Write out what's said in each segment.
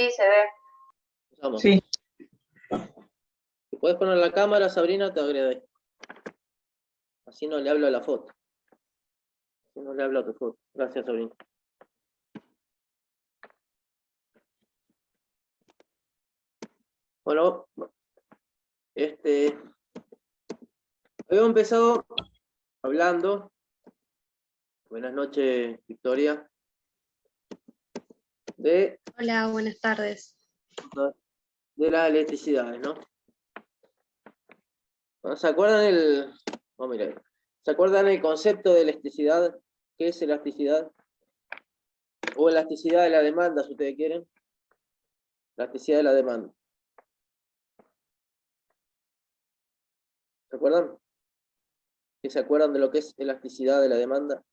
Sí, se ve. Vamos. Sí. Si puedes poner la cámara, Sabrina, te agradezco. Así no le hablo a la foto. Así no le hablo a tu foto. Gracias, Sabrina. Bueno, habíamos empezado hablando. Buenas noches, Victoria. Hola, buenas tardes. De las electricidades, ¿no? Bueno, ¿se acuerdan ¿se acuerdan el concepto de elasticidad? ¿Qué es elasticidad? O elasticidad de la demanda, si ustedes quieren. Elasticidad de la demanda. ¿Se acuerdan? ¿Que se acuerdan de lo que es elasticidad de la demanda?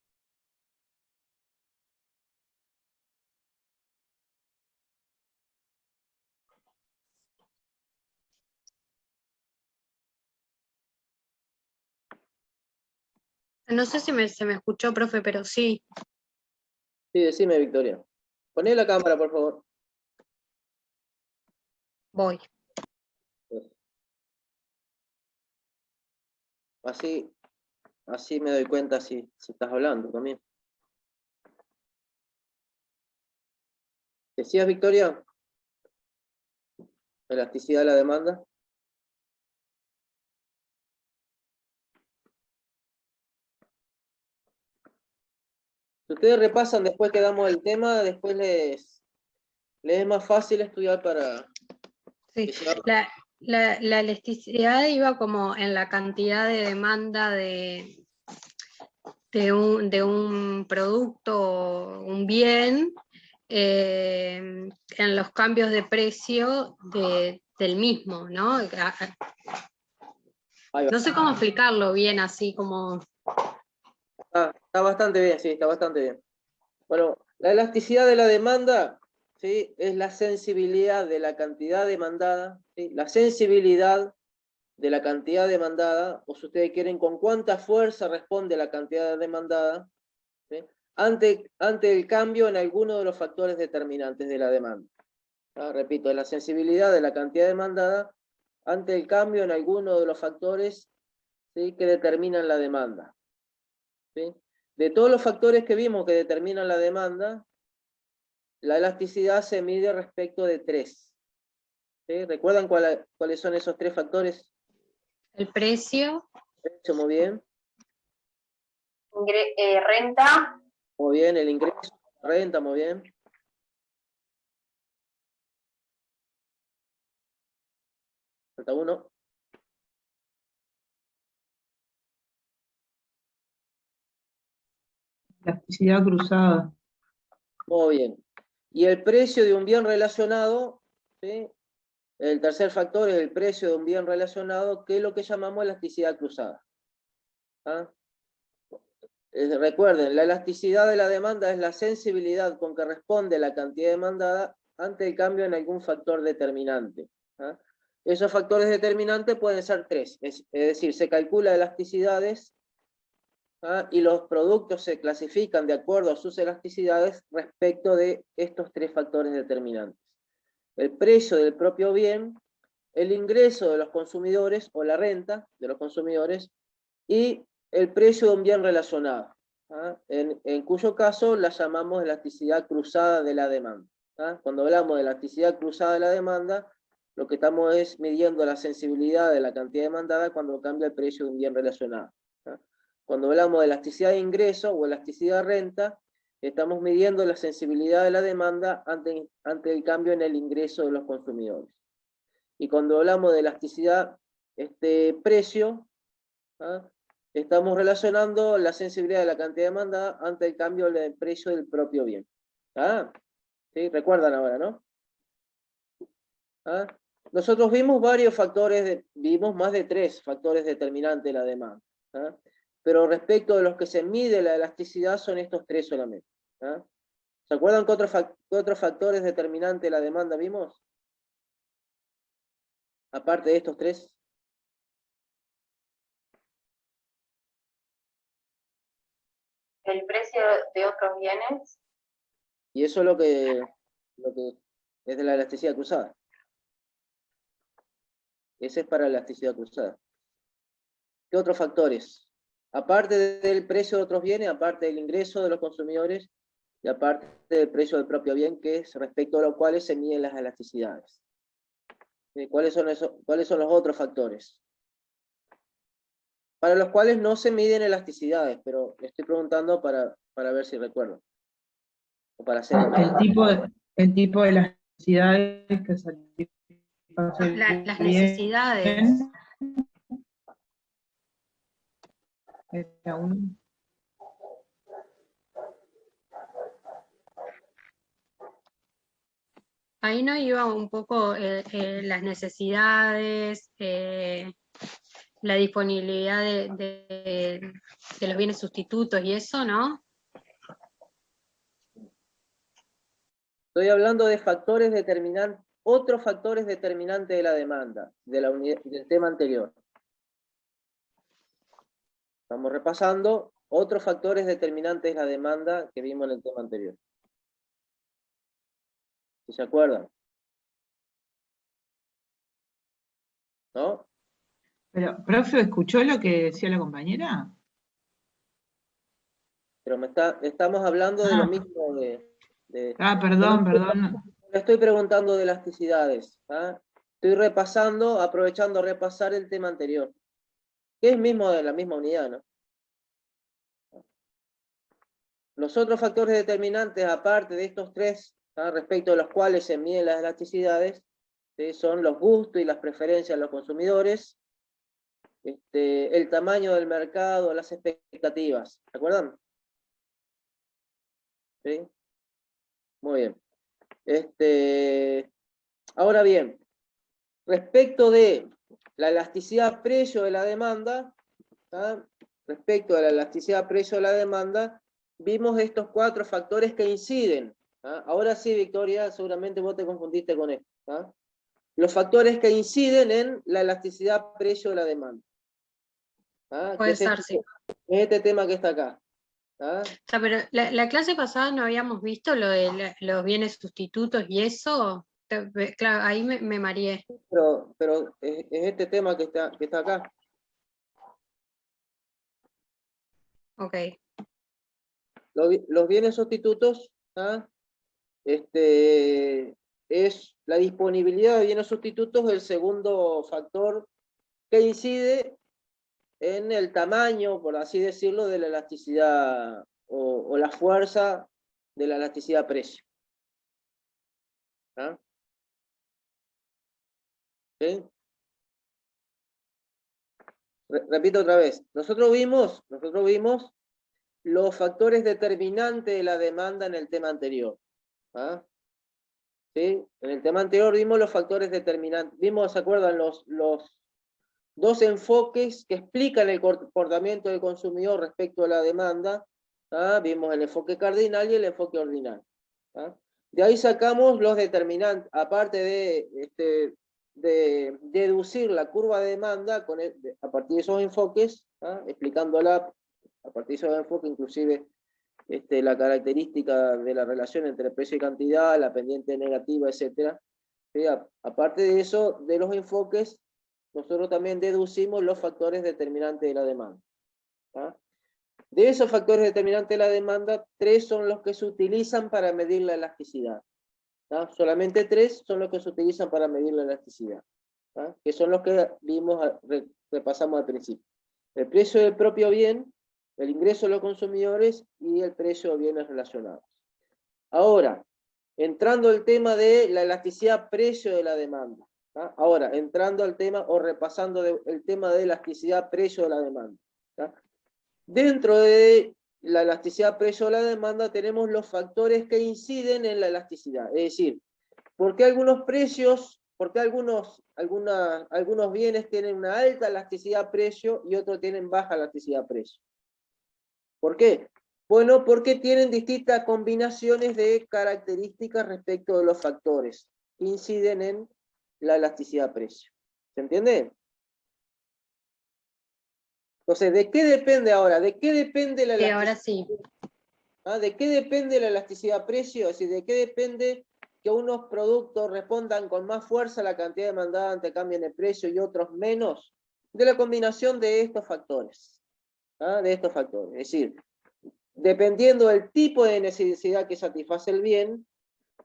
No sé si se me escuchó, profe, pero sí. Sí, decime, Victoria. Poné la cámara, por favor. Voy. Así me doy cuenta si estás hablando también. ¿Decías, Victoria? Elasticidad de la demanda. Si ustedes repasan después que damos el tema, después les es más fácil estudiar para... Sí. La elasticidad iba como en la cantidad de demanda de un producto o un bien en los cambios de precio del mismo, ¿no? No sé cómo explicarlo bien así como... Está bastante bien, sí, está bastante bien. Bueno, la elasticidad de la demanda, ¿sí? Es la sensibilidad de la cantidad demandada, ¿sí? La sensibilidad de la cantidad demandada, o si ustedes quieren, con cuánta fuerza responde la cantidad demandada, ¿sí? ante el cambio en alguno de los factores determinantes de la demanda. Repito, la sensibilidad de la cantidad demandada ante el cambio en alguno de los factores, ¿sí? que determinan la demanda. ¿Sí? De todos los factores que vimos que determinan la demanda, la elasticidad se mide respecto de 3. ¿Sí? ¿Recuerdan cuáles son esos 3 factores? El precio. Precio, muy bien. Renta. Muy bien, el ingreso, la renta, muy bien. Falta uno. Elasticidad cruzada. Muy bien. Y el precio de un bien relacionado, ¿sí? El tercer factor es el precio de un bien relacionado, que es lo que llamamos elasticidad cruzada. ¿Ah? Recuerden, la elasticidad de la demanda es la sensibilidad con que responde la cantidad demandada ante el cambio en algún factor determinante. ¿Ah? Esos factores determinantes pueden ser 3, es decir, se calcula elasticidades, ¿ah? Y los productos se clasifican de acuerdo a sus elasticidades respecto de estos 3 factores determinantes. El precio del propio bien, el ingreso de los consumidores o la renta de los consumidores y el precio de un bien relacionado, ¿ah? En cuyo caso la llamamos elasticidad cruzada de la demanda. ¿Ah? Cuando hablamos de elasticidad cruzada de la demanda, lo que estamos es midiendo la sensibilidad de la cantidad demandada cuando cambia el precio de un bien relacionado. ¿Ah? Cuando hablamos de elasticidad de ingreso o elasticidad de renta, estamos midiendo la sensibilidad de la demanda ante el cambio en el ingreso de los consumidores. Y cuando hablamos de elasticidad precio, ¿ah? Estamos relacionando la sensibilidad de la cantidad demandada ante el cambio del precio del propio bien. ¿Ah? ¿Sí? Recuerdan ahora, ¿no? ¿Ah? Nosotros vimos varios factores, vimos más de 3 factores determinantes de la demanda. ¿Ah? Pero respecto de los que se mide la elasticidad son estos 3 solamente. ¿Ah? ¿Se acuerdan qué otros factores determinantes de la demanda vimos? Aparte de estos 3. El precio de otros bienes. Y eso es lo que es de la elasticidad cruzada. Ese es para la elasticidad cruzada. ¿Qué otros factores? Aparte del precio de otros bienes, aparte del ingreso de los consumidores, y aparte del precio del propio bien, que es respecto a los cuales se miden las elasticidades. ¿Cuáles son los otros factores? Para los cuales no se miden elasticidades, pero estoy preguntando para ver si recuerdo. O para hacer El tipo de elasticidades que satisface Las bien. necesidades. Ahí no iba un poco las necesidades, la disponibilidad de los bienes sustitutos y eso, ¿no? Estoy hablando de factores determinantes, otros factores determinantes de la demanda, del tema anterior. Estamos repasando otros factores determinantes de la demanda que vimos en el tema anterior. ¿Sí se acuerdan? ¿No? Pero, profe, ¿escuchó lo que decía la compañera? Pero estamos hablando de lo mismo Perdón. Le estoy preguntando de elasticidades. ¿Ah? Estoy repasando, aprovechando a repasar el tema anterior. Que es mismo de la misma unidad, ¿no? Los otros factores determinantes, aparte de estos tres, respecto a los cuales se miden las elasticidades, ¿sí? Son los gustos y las preferencias de los consumidores, el tamaño del mercado, las expectativas. ¿Se acuerdan? ¿Sí? Muy bien. Ahora bien, respecto de la elasticidad precio de la demanda, respecto a la elasticidad precio de la demanda, vimos estos cuatro factores que inciden. Ahora sí, Victoria, seguramente vos te confundiste con esto. Los factores que inciden en la elasticidad precio de la demanda. Puede ser, sí. Este tema que está acá. O sea, pero la clase pasada no habíamos visto lo de los bienes sustitutos y eso. Claro, ahí me mareé. Pero es este tema que está acá. Ok. Los bienes sustitutos es la disponibilidad de bienes sustitutos el segundo factor que incide en el tamaño, por así decirlo, de la elasticidad o la fuerza de la elasticidad precio. ¿Sí? Repito otra vez, nosotros vimos los factores determinantes de la demanda en el tema anterior. ¿Sí? En el tema anterior vimos los factores determinantes, ¿se acuerdan? Los dos enfoques que explican el comportamiento del consumidor respecto a la demanda. Vimos el enfoque cardinal y el enfoque ordinal. De ahí sacamos los determinantes, aparte de deducir la curva de demanda a partir de esos enfoques, explicándola a partir de esos enfoques, inclusive la característica de la relación entre precio y cantidad, la pendiente negativa, etc. ¿Sí? Aparte de eso, de los enfoques, nosotros también deducimos los factores determinantes de la demanda. De esos factores determinantes de la demanda, tres son los que se utilizan para medir la elasticidad. Solamente tres son los que se utilizan para medir la elasticidad. Que son los que repasamos al principio. El precio del propio bien, el ingreso de los consumidores y el precio de bienes relacionados. Ahora, entrando al tema de la elasticidad precio de la demanda. Ahora, entrando al tema o repasando el tema de elasticidad precio de la demanda. Dentro de la elasticidad precio de la demanda tenemos los factores que inciden en la elasticidad. Es decir, ¿por qué algunos precios, por qué algunos bienes tienen una alta elasticidad precio y otros tienen baja elasticidad precio? ¿Por qué? Bueno, porque tienen distintas combinaciones de características respecto de los factores que inciden en la elasticidad precio. ¿Se entiende? Entonces, ¿de qué depende ahora? ¿De qué depende la elasticidad? Ahora sí. ¿De qué depende la elasticidad precio? Es decir, ¿de qué depende que unos productos respondan con más fuerza a la cantidad demandada ante cambio en el precio y otros menos? De la combinación de estos factores. De estos factores. Es decir, dependiendo del tipo de necesidad que satisface el bien,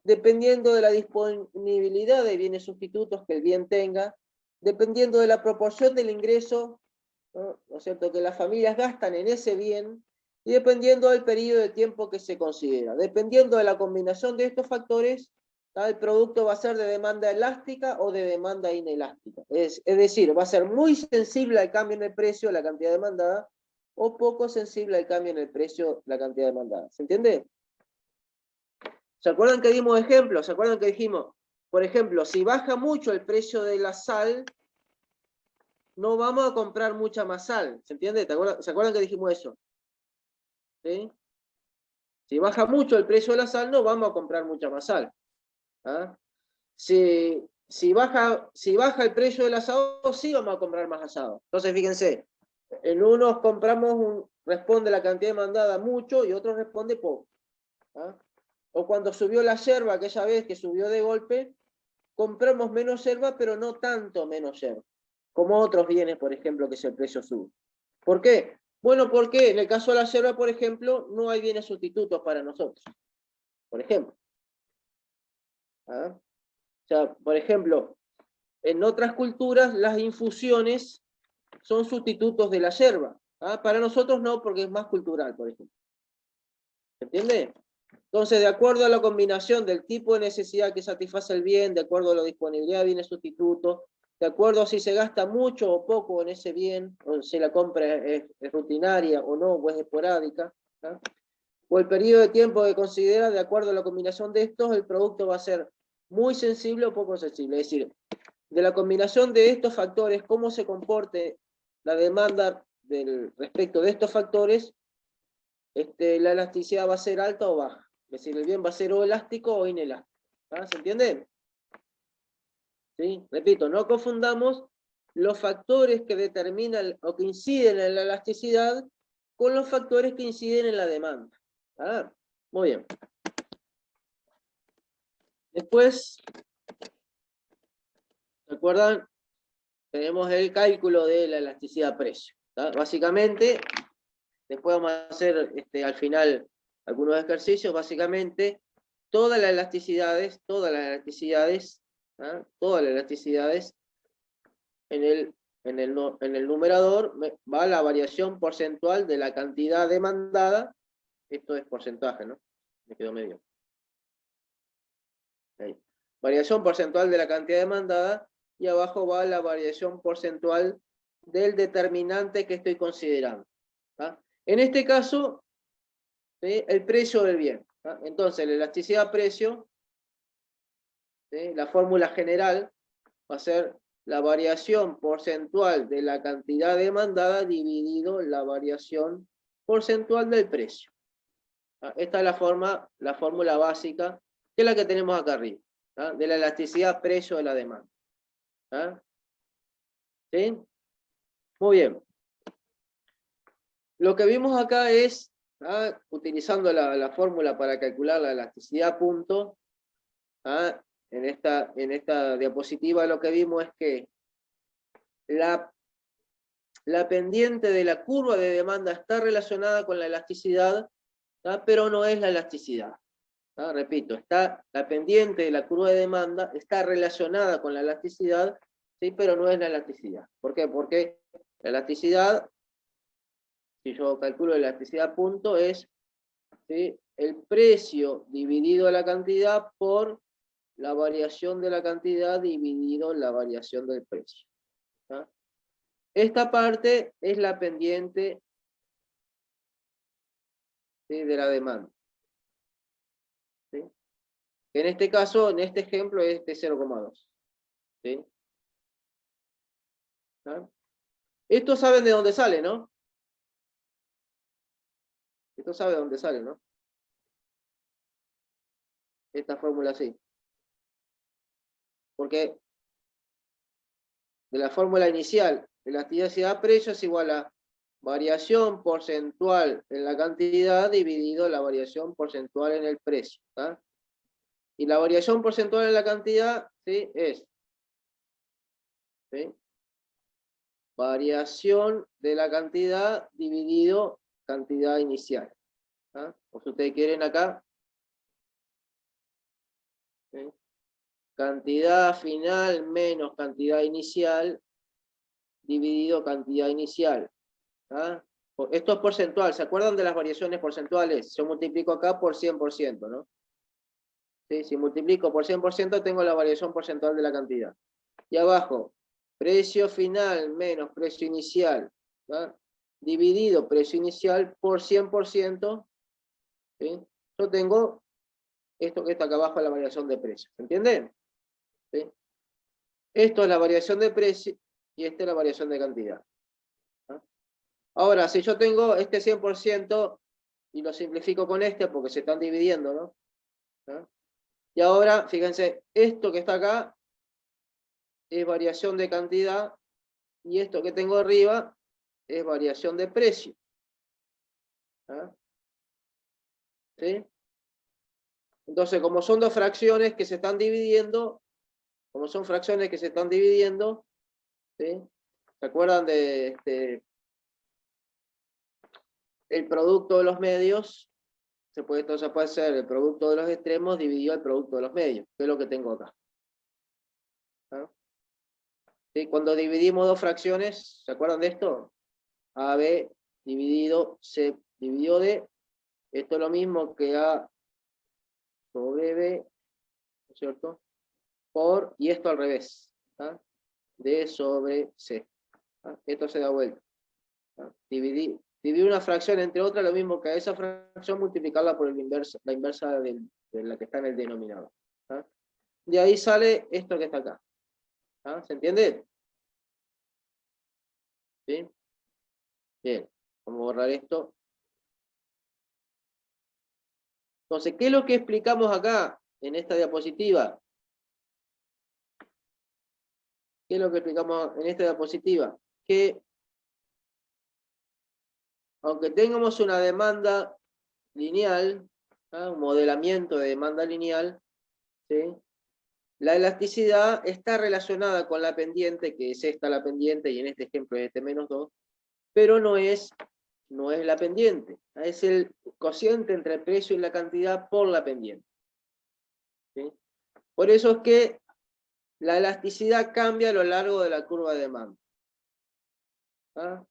dependiendo de la disponibilidad de bienes sustitutos que el bien tenga, dependiendo de la proporción del ingreso, ¿no es cierto?, que las familias gastan en ese bien, y dependiendo del periodo de tiempo que se considera. Dependiendo de la combinación de estos factores, el producto va a ser de demanda elástica o de demanda inelástica. Es decir, va a ser muy sensible al cambio en el precio, la cantidad demandada, o poco sensible al cambio en el precio, la cantidad demandada. ¿Se entiende? ¿Se acuerdan que dimos ejemplos? ¿Se acuerdan que dijimos, por ejemplo, si baja mucho el precio de la sal, no vamos a comprar mucha más sal? ¿Se entiende? ¿Se acuerdan que dijimos eso? ¿Sí? Si baja mucho el precio de la sal, no vamos a comprar mucha más sal. Si baja el precio del asado, sí vamos a comprar más asado. Entonces, fíjense, en unos compramos, responde la cantidad demandada mucho y otros responde poco. O cuando subió la yerba, aquella vez que subió de golpe, compramos menos yerba, pero no tanto menos yerba, como otros bienes, por ejemplo, que si el precio sube. ¿Por qué? Bueno, porque en el caso de la yerba, por ejemplo, no hay bienes sustitutos para nosotros. Por ejemplo. O sea, por ejemplo, en otras culturas las infusiones son sustitutos de la yerba. Para nosotros no, porque es más cultural, por ejemplo. ¿Se entiende? Entonces, de acuerdo a la combinación del tipo de necesidad que satisface el bien, de acuerdo a la disponibilidad de bienes sustitutos, de acuerdo a si se gasta mucho o poco en ese bien, o si la compra es rutinaria o no, o es esporádica, o el periodo de tiempo que considera, de acuerdo a la combinación de estos, el producto va a ser muy sensible o poco sensible. Es decir, de la combinación de estos factores, cómo se comporte la demanda respecto de estos factores, la elasticidad va a ser alta o baja. Es decir, el bien va a ser o elástico o inelástico. ¿Se entiende? ¿Sí? Repito, no confundamos los factores que determinan o que inciden en la elasticidad con los factores que inciden en la demanda. Muy bien. Después, ¿se acuerdan? Tenemos el cálculo de la elasticidad precio. Básicamente, después vamos a hacer al final algunos ejercicios. Básicamente, todas las elasticidades en el numerador va la variación porcentual de la cantidad demandada. Esto es porcentaje, ¿no? Me quedó medio. Ahí. Variación porcentual de la cantidad demandada, y abajo va la variación porcentual del determinante que estoy considerando. En este caso, ¿sí?, el precio del bien. Entonces, la elasticidad precio, ¿sí?, la fórmula general va a ser la variación porcentual de la cantidad demandada dividido la variación porcentual del precio. Esta es la fórmula básica, que es la que tenemos acá arriba, de la elasticidad precio de la demanda. ¿Sí? Muy bien. Lo que vimos acá es, utilizando la fórmula para calcular la elasticidad punto, en esta diapositiva lo que vimos es que la pendiente de la curva de demanda está relacionada con la elasticidad, pero no es la elasticidad. Repito, la pendiente de la curva de demanda está relacionada con la elasticidad, ¿sí?, pero no es la elasticidad. ¿Por qué? Porque la elasticidad, si yo calculo la elasticidad punto, es, ¿sí?, el precio dividido la cantidad por la variación de la cantidad dividido la variación del precio. Esta parte es la pendiente, ¿sí?, de la demanda. ¿Sí? En este caso, en este ejemplo, es de 0,2. ¿Sí? Esto saben de dónde sale, ¿no? Esto sabe de dónde sale, ¿no? Esta fórmula sí. Porque de la fórmula inicial, elasticidad precio es igual a variación porcentual en la cantidad dividido la variación porcentual en el precio. Y la variación porcentual en la cantidad, ¿sí? Es, ¿sí? Variación de la cantidad dividido cantidad inicial. ¿Ah? O si ustedes quieren acá, ¿sí? Cantidad final menos cantidad inicial dividido cantidad inicial. ¿Ah? Esto es porcentual. ¿Se acuerdan de las variaciones porcentuales? Yo multiplico acá por 100%, ¿no? ¿Sí? Si multiplico por 100% tengo la variación porcentual de la cantidad. Y abajo, precio final menos precio inicial, ¿tá? Dividido precio inicial por 100%, ¿sí? Yo tengo esto que está acá abajo, la variación de precio. ¿Se entiende? ¿Sí? Esto es la variación de precio y esta es la variación de cantidad. ¿Ah? Ahora, si yo tengo este 100% y lo simplifico con este porque se están dividiendo, ¿no? ¿Ah? Y ahora, fíjense, esto que está acá es variación de cantidad y esto que tengo arriba es variación de precio. ¿Ah? ¿Sí? Entonces, como son dos fracciones que se están dividiendo, como son fracciones que se están dividiendo, ¿sí? ¿Se acuerdan de el producto de los medios? Entonces puede ser el producto de los extremos dividido el producto de los medios, que es lo que tengo acá. ¿Ah? ¿Sí? Cuando dividimos dos fracciones, ¿se acuerdan de esto? AB dividido C dividido D. Esto es lo mismo que A sobre B, ¿no es cierto? Y esto al revés. ¿Ah? D sobre C. ¿Ah? Esto se da vuelta. ¿Ah? Dividir una fracción entre otras, lo mismo que a esa fracción multiplicarla por la inversa de la que está en el denominador. ¿Ah? De ahí sale esto que está acá. ¿Ah? ¿Se entiende? ¿Sí? Bien. Vamos a borrar esto. Entonces, ¿qué es lo que explicamos acá en esta diapositiva? ¿Qué es lo que explicamos en esta diapositiva? Que aunque tengamos una demanda lineal, ¿ah? Un modelamiento de demanda lineal, ¿sí? La elasticidad está relacionada con la pendiente, que es esta la pendiente, y en este ejemplo es este -2, pero no es la pendiente, es el cociente entre el precio y la cantidad por la pendiente. ¿Sí? Por eso es que la elasticidad cambia a lo largo de la curva de demanda. ¿Ah?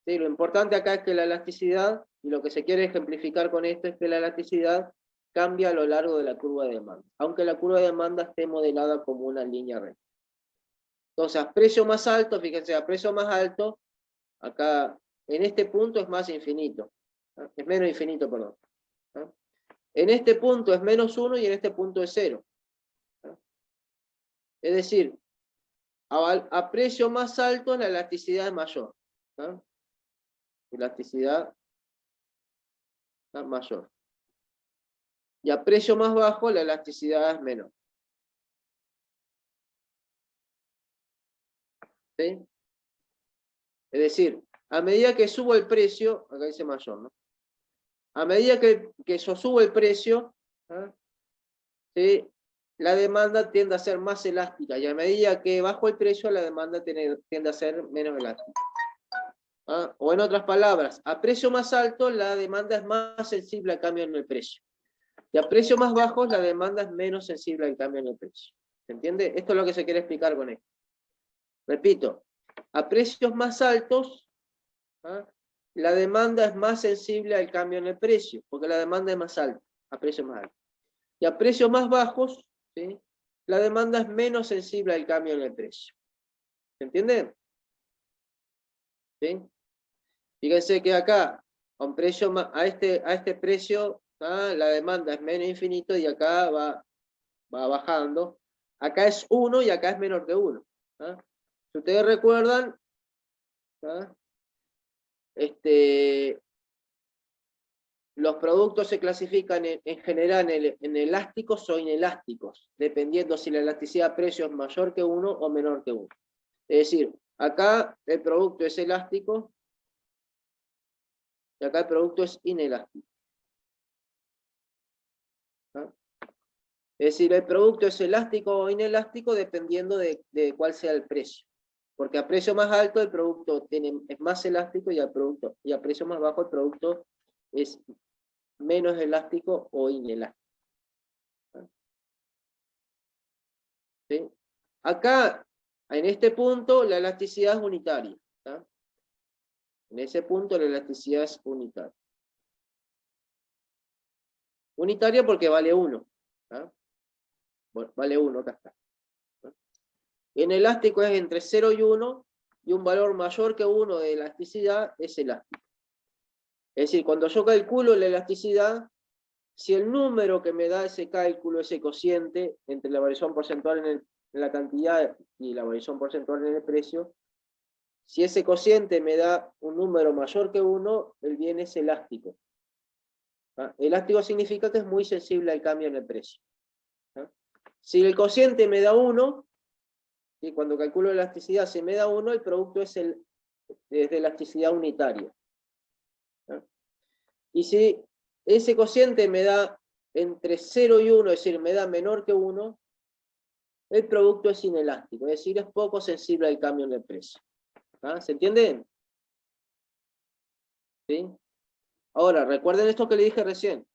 Sí, lo importante acá es que la elasticidad, y lo que se quiere ejemplificar con esto es que la elasticidad cambia a lo largo de la curva de demanda, aunque la curva de demanda esté modelada como una línea recta. Entonces, a precio más alto, fíjense, a precio más alto, acá en este punto es más infinito, ¿no? Es menos infinito, perdón. ¿No? En este punto es -1 y en este punto es 0. ¿No? Es decir, a precio más alto la elasticidad es mayor. ¿No? Elasticidad mayor. Y a precio más bajo la elasticidad es menor. ¿Sí? Es decir, a medida que subo el precio, acá dice mayor, ¿no? A medida que yo subo el precio, ¿ah? ¿Sí? La demanda tiende a ser más elástica, y a medida que bajo el precio, la demanda tiende a ser menos elástica. ¿Ah? O en otras palabras, a precio más alto, la demanda es más sensible al cambio en el precio. Y a precios más bajos, la demanda es menos sensible al cambio en el precio. ¿Se entiende? Esto es lo que se quiere explicar con esto. Repito, a precios más altos, ¿ah? La demanda es más sensible al cambio en el precio, porque la demanda es más alta, a precios más altos. Y a precios más bajos, ¿sí? La demanda es menos sensible al cambio en el precio. ¿Se entiende? ¿Sí? Fíjense que acá, a este precio, ¿ah? La demanda es menos infinito y acá va bajando. Acá es 1 y acá es menor que 1. ¿Ah? Si ustedes recuerdan, ¿ah? Los productos se clasifican en general en elásticos o inelásticos, dependiendo si la elasticidad de precio es mayor que 1 o menor que 1. Es decir, acá el producto es elástico y acá el producto es inelástico. ¿Ah? Es decir, el producto es elástico o inelástico dependiendo de cuál sea el precio. Porque a precio más alto el producto es más elástico y a precio más bajo el producto es menos elástico o inelástico. ¿Sí? Acá, en este punto, la elasticidad es unitaria. ¿Tá? En ese punto la elasticidad es unitaria. Unitaria porque vale 1. Bueno, vale 1, acá está. En elástico es entre 0 y 1, y un valor mayor que 1 de elasticidad es elástico. Es decir, cuando yo calculo la elasticidad, si el número que me da ese cálculo, ese cociente, entre la variación porcentual en la cantidad y la variación porcentual en el precio, si ese cociente me da un número mayor que 1, el bien es elástico. Elástico significa que es muy sensible al cambio en el precio. Si el cociente me da 1, ¿sí? Cuando calculo elasticidad, si me da 1, el producto es de elasticidad unitaria. Y si ese cociente me da entre 0 y 1, es decir, me da menor que 1, el producto es inelástico, es decir, es poco sensible al cambio en el precio. ¿Se entiende? ¿Sí? Ahora, recuerden esto que le dije recién,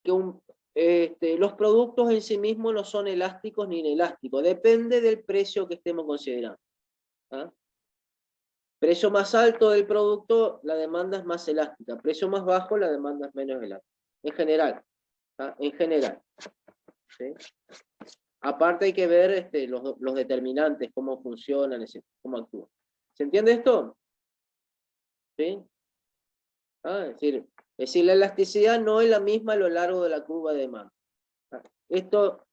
que los productos en sí mismos no son elásticos ni inelásticos, depende del precio que estemos considerando. Precio más alto del producto, la demanda es más elástica. Precio más bajo, la demanda es menos elástica. En general. En general. ¿Sí? Aparte hay que ver los determinantes, cómo funcionan, cómo actúan. ¿Se entiende esto? ¿Sí? Es decir, la elasticidad no es la misma a lo largo de la curva de demanda. Esto,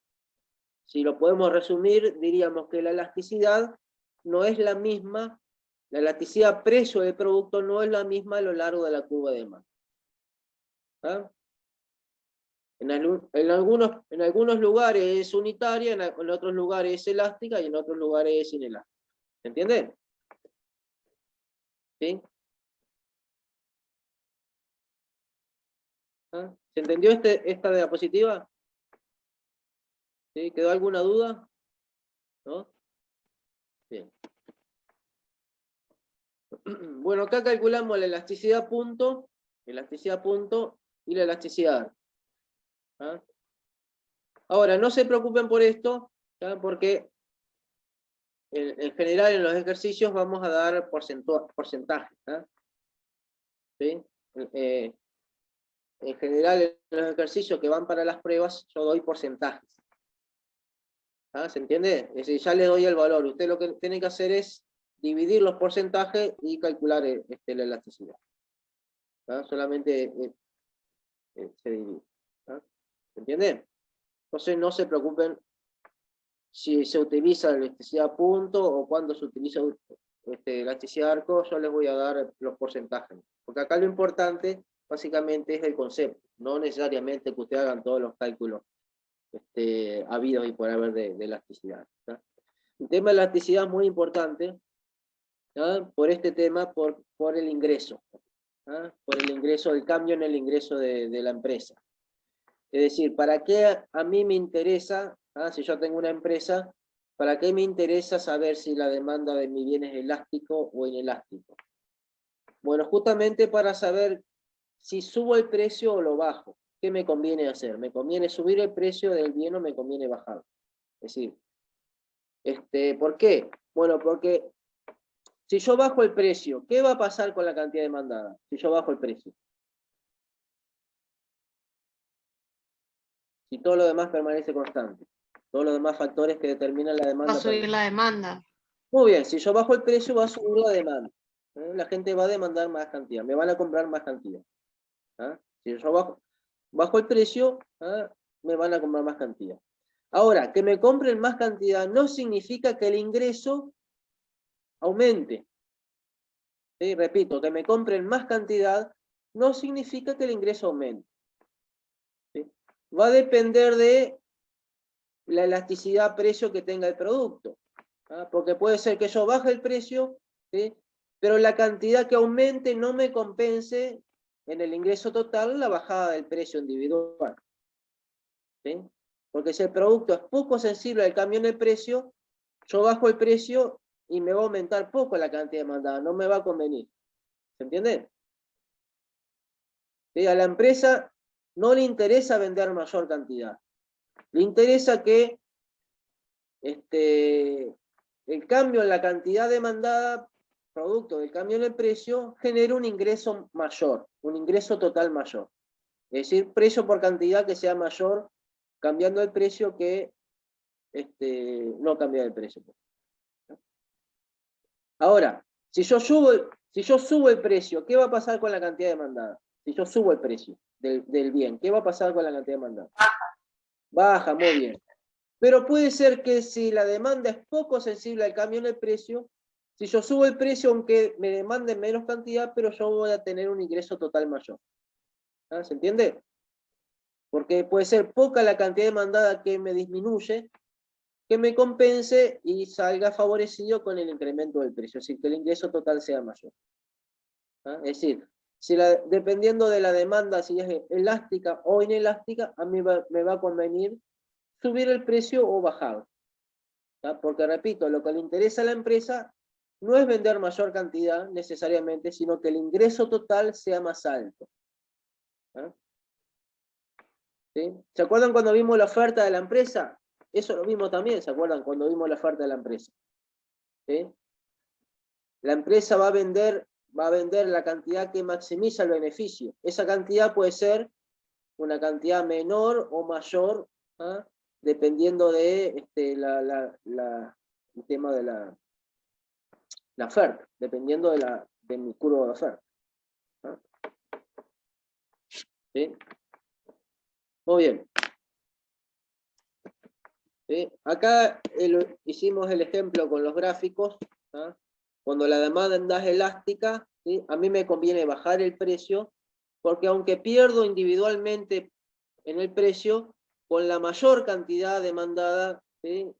si lo podemos resumir, diríamos que la elasticidad no es la misma, la elasticidad precio del producto no es la misma a lo largo de la curva de demanda. En algunos lugares es unitaria, en otros lugares es elástica y en otros lugares es inelástica. ¿Se entiende? ¿Sí? ¿Se entendió esta diapositiva? ¿Sí? ¿Quedó alguna duda? ¿No? Bien. Bueno, acá calculamos la elasticidad punto y la elasticidad. Ahora, no se preocupen por esto, porque en general en los ejercicios vamos a dar porcentajes. ¿Sí? En general en los ejercicios que van para las pruebas yo doy porcentajes. ¿Se entiende? Es decir, ya le doy el valor. Usted lo que tiene que hacer es dividir los porcentajes y calcular la elasticidad. Solamente se divide. ¿Se entiende? Entonces no se preocupen si se utiliza la elasticidad punto o cuando se utiliza elasticidad arco, yo les voy a dar los porcentajes. Porque acá lo importante básicamente es el concepto, no necesariamente que ustedes hagan todos los cálculos habidos y por haber de elasticidad. El tema de elasticidad es muy importante, por este tema, por el ingreso, por el ingreso, el cambio en el ingreso de la empresa. Es decir, ¿para qué a mí me interesa, si yo tengo una empresa, para qué me interesa saber si la demanda de mi bien es elástico o inelástico? Bueno, justamente para saber si subo el precio o lo bajo. ¿Qué me conviene hacer? ¿Me conviene subir el precio del bien o me conviene bajarlo? Es decir, ¿por qué? Bueno, porque si yo bajo el precio, ¿qué va a pasar con la cantidad demandada? Si yo bajo el precio. Si todo lo demás permanece constante. Todos los demás factores que determinan la demanda. Va a subir la demanda. Muy bien, si yo bajo el precio va a subir la demanda. La gente va a demandar más cantidad, me van a comprar más cantidad. Si yo bajo el precio, me van a comprar más cantidad. Ahora, que me compren más cantidad no significa que el ingreso aumente. ¿Sí? Repito, que me compren más cantidad no significa que el ingreso aumente. ¿Sí? Va a depender de la elasticidad precio que tenga el producto. Porque puede ser que yo baje el precio, ¿sí? Pero la cantidad que aumente no me compense en el ingreso total la bajada del precio individual. ¿Sí? Porque si el producto es poco sensible al cambio en el precio, yo bajo el precio y me va a aumentar poco la cantidad demandada, no me va a convenir. ¿Se entiende? ¿Sí? A la empresa no le interesa vender mayor cantidad. Le interesa que el cambio en la cantidad demandada, producto del cambio en el precio, genere un ingreso mayor, un ingreso total mayor. Es decir, precio por cantidad que sea mayor, cambiando el precio que no cambiar el precio. Ahora, si yo subo el precio, ¿qué va a pasar con la cantidad demandada? Si yo subo el precio del bien, ¿qué va a pasar con la cantidad demandada? Baja, muy bien. Pero puede ser que si la demanda es poco sensible al cambio en el precio, si yo subo el precio, aunque me demanden menos cantidad, pero yo voy a tener un ingreso total mayor. ¿Ah? ¿Se entiende? Porque puede ser poca la cantidad demandada que me disminuye, que me compense y salga favorecido con el incremento del precio, es decir, que el ingreso total sea mayor. ¿Ah? Es decir, dependiendo de la demanda, si es elástica o inelástica, a mí me va a convenir subir el precio o bajarlo. ¿Ah? Porque, repito, lo que le interesa a la empresa no es vender mayor cantidad necesariamente, sino que el ingreso total sea más alto. ¿Ah? ¿Sí? ¿Se acuerdan cuando vimos la oferta de la empresa? Eso lo vimos también, ¿se acuerdan? Cuando vimos la oferta de la empresa. ¿Sí? La empresa va a vender la cantidad que maximiza el beneficio. Esa cantidad puede ser una cantidad menor o mayor, ¿ah? Dependiendo de el tema de la oferta, dependiendo de mi curva de oferta. ¿Ah? ¿Sí? Muy bien. ¿Sí? Acá hicimos el ejemplo con los gráficos. ¿Ah? Cuando la demanda es elástica, ¿sí? A mí me conviene bajar el precio, porque aunque pierdo individualmente en el precio, con la mayor cantidad demandada, ¿sí?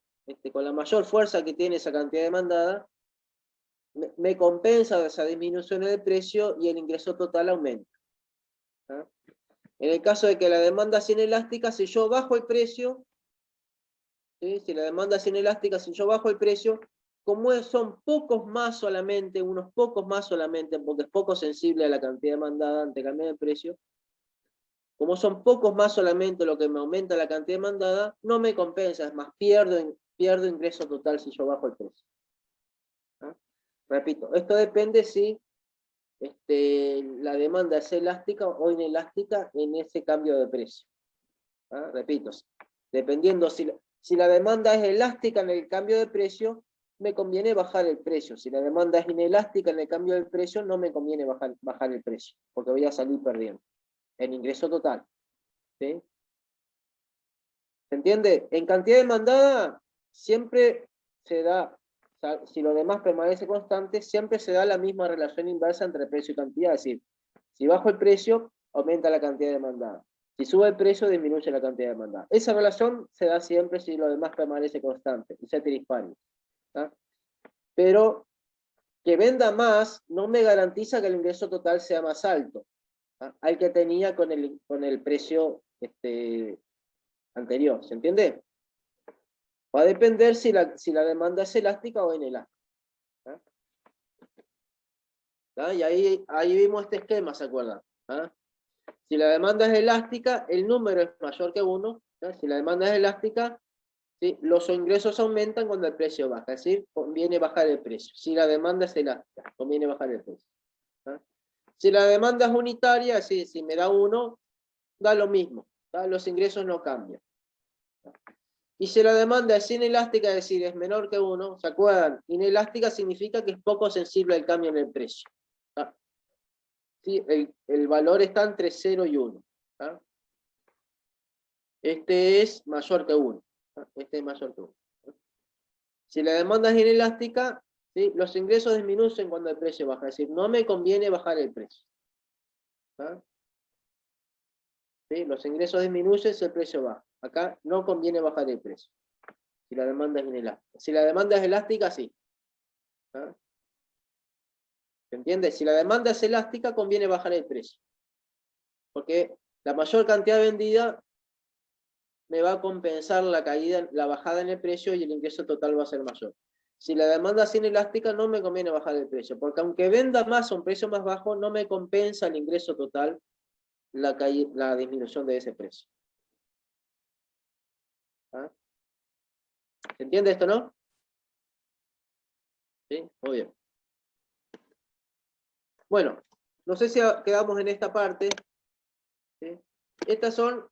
Con la mayor fuerza que tiene esa cantidad demandada, me compensa esa disminución en el precio y el ingreso total aumenta. ¿Ah? En el caso de que la demanda sea inelástica, si yo bajo el precio, ¿sí? Si la demanda es inelástica, si yo bajo el precio, como son pocos más solamente, unos pocos más solamente, porque es poco sensible a la cantidad demandada ante cambiar el precio, como son pocos más solamente lo que me aumenta la cantidad demandada, no me compensa, es más, pierdo ingreso total si yo bajo el precio. ¿Ah? Repito, esto depende si la demanda es elástica o inelástica en ese cambio de precio. ¿Ah? Repito, dependiendo si la demanda es elástica en el cambio de precio, me conviene bajar el precio. Si la demanda es inelástica en el cambio del precio, no me conviene bajar el precio, porque voy a salir perdiendo en ingreso total. ¿Sí? ¿Se entiende? En cantidad demandada siempre se da, o sea, si lo demás permanece constante, siempre se da la misma relación inversa entre precio y cantidad. Es decir, si bajo el precio, aumenta la cantidad demandada. Si sube el precio, disminuye la cantidad demandada. Esa relación se da siempre si lo demás permanece constante, y ceteris paribus. ¿Ah? Pero que venda más no me garantiza que el ingreso total sea más alto, ¿ah? Al que tenía con el precio anterior. ¿Se entiende? Va a depender si la demanda es elástica o inelástica. ¿Ah? ¿Ah? Y ahí vimos este esquema, ¿se acuerdan? ¿Ah? Si la demanda es elástica, el número es mayor que 1. ¿Ah? Si la demanda es elástica, ¿sí? Los ingresos aumentan cuando el precio baja. Es decir, conviene bajar el precio. Si la demanda es elástica, conviene bajar el precio. ¿Ah? Si la demanda es unitaria, ¿sí? Si me da 1, da lo mismo. ¿Ah? Los ingresos no cambian. ¿Ah? Y si la demanda es inelástica, es decir, es menor que 1, ¿se acuerdan? Inelástica significa que es poco sensible al cambio en el precio. ¿Ah? ¿Sí? El valor está entre 0 y 1. ¿Ah? Este es mayor que 1. ¿Ah? Este es mayor que 1. ¿Ah? Si la demanda es inelástica, ¿sí? Los ingresos disminuyen cuando el precio baja. Es decir, no me conviene bajar el precio. ¿Ah? ¿Sí? Los ingresos disminuyen si el precio baja. Acá no conviene bajar el precio. Si la demanda es inelástica. Si la demanda es elástica, sí. ¿Ah? ¿Se entiende? Si la demanda es elástica, conviene bajar el precio. Porque la mayor cantidad vendida me va a compensar la caída, la bajada en el precio y el ingreso total va a ser mayor. Si la demanda es inelástica, no me conviene bajar el precio, porque aunque venda más a un precio más bajo, no me compensa el ingreso total la disminución de ese precio. ¿Ah? ¿Se entiende esto, no? ¿Sí? Muy bien. Bueno, no sé si quedamos en esta parte. ¿Sí? Estas son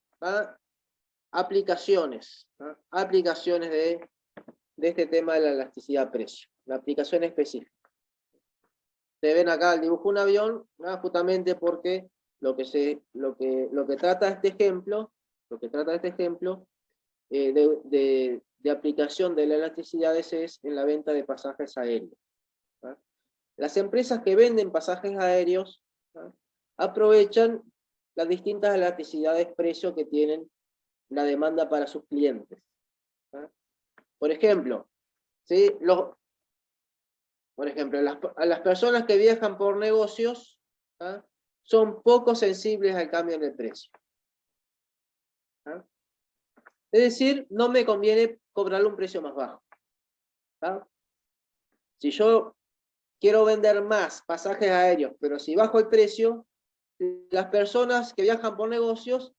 aplicaciones. Aplicaciones de este tema de la elasticidad precio. La aplicación específica. Se ven acá el dibujo de un avión, justamente porque lo que trata este ejemplo, de aplicación de la elasticidad es en la venta de pasajes aéreos. ¿Ah? Las empresas que venden pasajes aéreos aprovechan las distintas elasticidades precio que tienen la demanda para sus clientes. Por ejemplo, ¿sí? A las personas que viajan por negocios son poco sensibles al cambio en el precio. Es decir, no me conviene cobrarle un precio más bajo. Si yo quiero vender más pasajes aéreos, pero si bajo el precio, las personas que viajan por negocios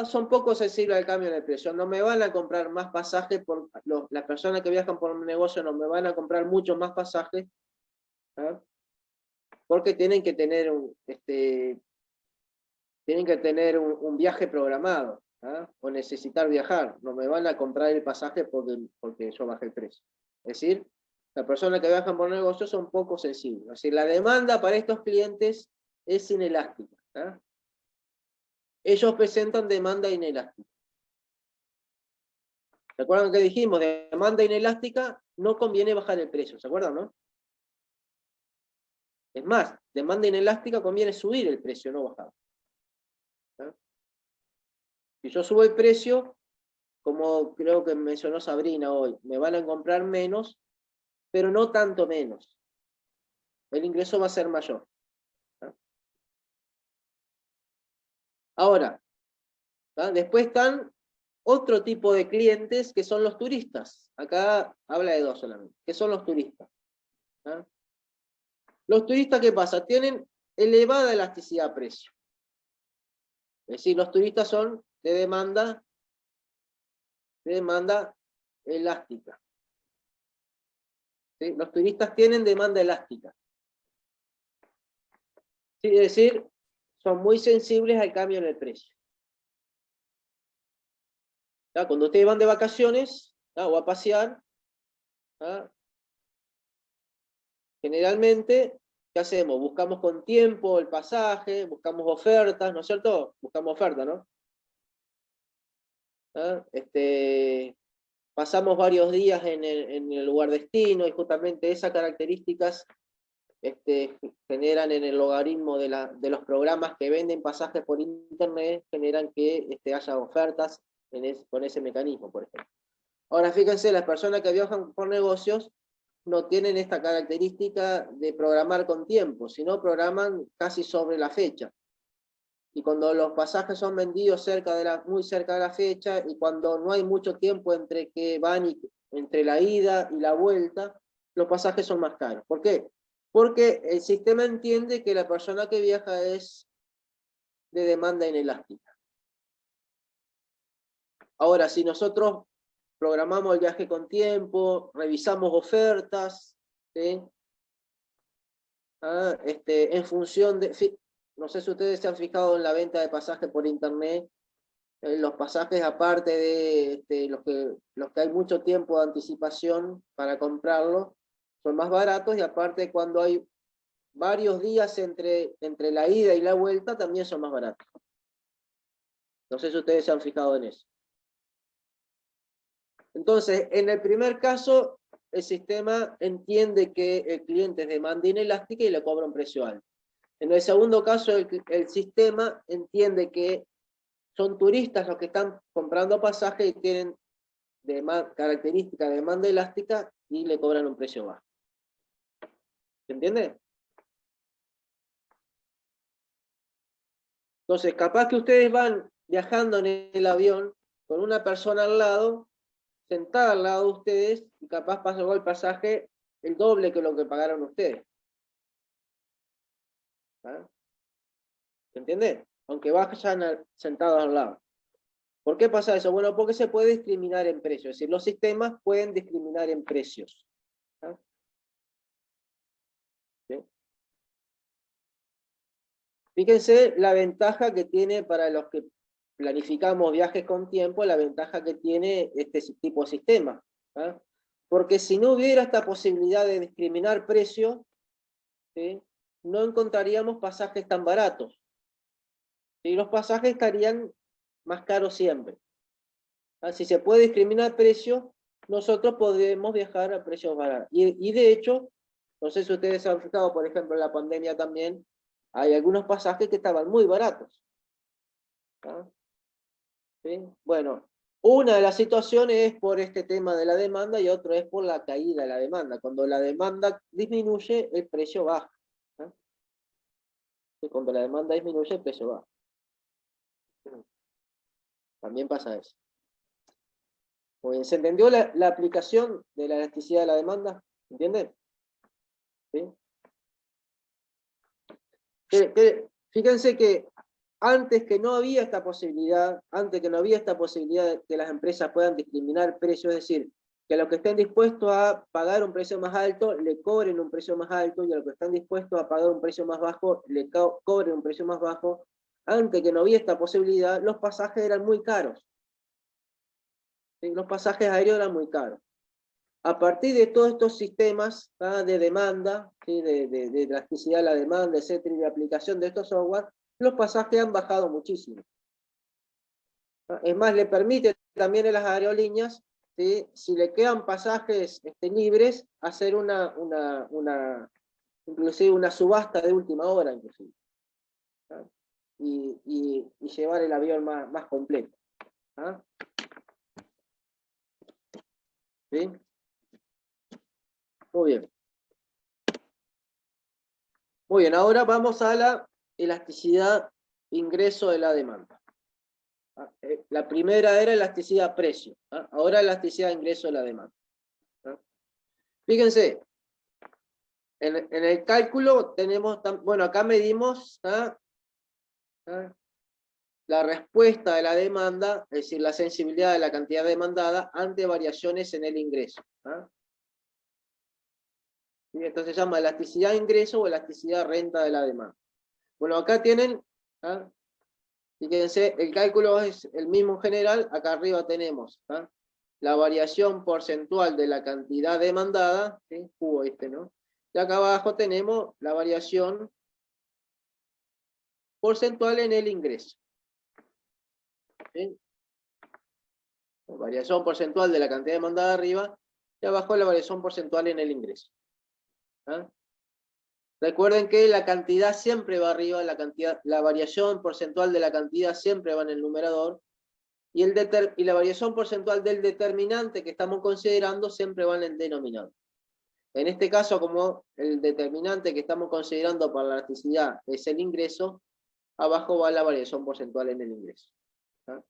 son poco sensibles al cambio en el precio. No me van a comprar más pasajes, las personas que viajan por negocio no me van a comprar muchos más pasajes, porque tienen que tener un viaje programado, o necesitar viajar. No me van a comprar el pasaje porque yo bajé el precio. Es decir, las personas que viajan por negocio son poco sensibles. Es decir, la demanda para estos clientes es inelástica. Ellos presentan demanda inelástica. ¿Se acuerdan que dijimos? Demanda inelástica, no conviene bajar el precio. ¿Se acuerdan, no? Es más, demanda inelástica conviene subir el precio, no bajar. Si yo subo el precio, como creo que mencionó Sabrina hoy, me van a comprar menos, pero no tanto menos. El ingreso va a ser mayor. Ahora, después están otro tipo de clientes que son los turistas. Acá habla de dos solamente. ¿Qué son los turistas? Los turistas, ¿qué pasa? Tienen elevada elasticidad precio. Es decir, los turistas son de demanda elástica. ¿Sí? Los turistas tienen demanda elástica. ¿Sí? Es decir, son muy sensibles al cambio en el precio. Cuando ustedes van de vacaciones o a pasear, generalmente, ¿qué hacemos? Buscamos con tiempo el pasaje, buscamos ofertas, ¿no es cierto? Buscamos ofertas, ¿no? Pasamos varios días en el lugar destino y justamente esas características generan en el logaritmo de los programas que venden pasajes por internet, generan que haya ofertas con ese mecanismo, por ejemplo. Ahora fíjense, las personas que viajan por negocios no tienen esta característica de programar con tiempo, sino programan casi sobre la fecha. Y cuando los pasajes son vendidos muy cerca de la fecha, y cuando no hay mucho tiempo entre la ida y la vuelta, los pasajes son más caros. ¿Por qué? Porque el sistema entiende que la persona que viaja es de demanda inelástica. Ahora, si nosotros programamos el viaje con tiempo, revisamos ofertas, ¿sí? En función de... No sé si ustedes se han fijado en la venta de pasajes por internet, los pasajes aparte de los que hay mucho tiempo de anticipación para comprarlo, son más baratos, y aparte cuando hay varios días entre la ida y la vuelta también son más baratos. No sé si ustedes se han fijado en eso. Entonces, en el primer caso, el sistema entiende que el cliente es de demanda inelástica y le cobra un precio alto. En el segundo caso, el sistema entiende que son turistas los que están comprando pasajes y tienen características de demanda elástica y le cobran un precio bajo. ¿Se entiende? Entonces, capaz que ustedes van viajando en el avión, con una persona al lado, sentada al lado de ustedes, y capaz pagó el pasaje el doble que lo que pagaron ustedes. ¿Ah? ¿Se entiende? Aunque vayan sentados al lado. ¿Por qué pasa eso? Bueno, porque se puede discriminar en precios. Es decir, los sistemas pueden discriminar en precios. ¿Ah? ¿Sí? Fíjense la ventaja que tiene para los que planificamos viajes con tiempo, la ventaja que tiene este tipo de sistema. ¿Ah? Porque si no hubiera esta posibilidad de discriminar precios, ¿sí?, no encontraríamos pasajes tan baratos. ¿Sí? Los pasajes estarían más caros siempre. ¿Ah? Si se puede discriminar precios, nosotros podemos viajar a precios baratos. Y de hecho, no sé si ustedes se han fijado, por ejemplo, en la pandemia también, hay algunos pasajes que estaban muy baratos. ¿Ah? ¿Sí? Bueno, una de las situaciones es por este tema de la demanda y otro es por la caída de la demanda. Cuando la demanda disminuye, el precio baja. ¿Ah? Y cuando la demanda disminuye, el precio baja. También pasa eso. Muy bien, ¿se entendió la aplicación de la elasticidad de la demanda? ¿Entienden? ¿Sí? Fíjense que antes que no había esta posibilidad, antes que no había esta posibilidad de que las empresas puedan discriminar precios, es decir, que a los que estén dispuestos a pagar un precio más alto, le cobren un precio más alto, y a los que están dispuestos a pagar un precio más bajo, le cobren un precio más bajo. Antes que no había esta posibilidad, los pasajes eran muy caros. ¿Sí? Los pasajes aéreos eran muy caros. A partir de todos estos sistemas, ¿ah?, de demanda, ¿sí?, de elasticidad de la demanda, etcétera, y de aplicación de estos software, los pasajes han bajado muchísimo. ¿Ah? Es más, le permite también a las aerolíneas, ¿sí?, si le quedan pasajes libres, hacer inclusive una subasta de última hora, inclusive. ¿Ah? Y llevar el avión más completo. ¿Ah? ¿Sí? Muy bien. Muy bien, ahora vamos a la elasticidad ingreso de la demanda. La primera era elasticidad precio. ¿Ah? Ahora elasticidad ingreso de la demanda. ¿Ah? Fíjense, en el cálculo tenemos, bueno, acá medimos, ¿ah?, ¿ah?, la respuesta de la demanda, es decir, la sensibilidad de la cantidad demandada ante variaciones en el ingreso. ¿Ah? ¿Sí? Esto se llama elasticidad ingreso o elasticidad renta de la demanda. Bueno, acá tienen, ¿ah?, fíjense, el cálculo es el mismo en general. Acá arriba tenemos, ¿ah?, la variación porcentual de la cantidad demandada, ¿sí?, cubo ¿no? Y acá abajo tenemos la variación porcentual en el ingreso. ¿Sí? La variación porcentual de la cantidad demandada arriba, y abajo la variación porcentual en el ingreso. ¿Ah? Recuerden que la cantidad siempre va arriba, la variación porcentual de la cantidad siempre va en el numerador, y la variación porcentual del determinante que estamos considerando siempre va en el denominador. En este caso, como el determinante que estamos considerando para la elasticidad es el ingreso, abajo va la variación porcentual en el ingreso. ¿Ah?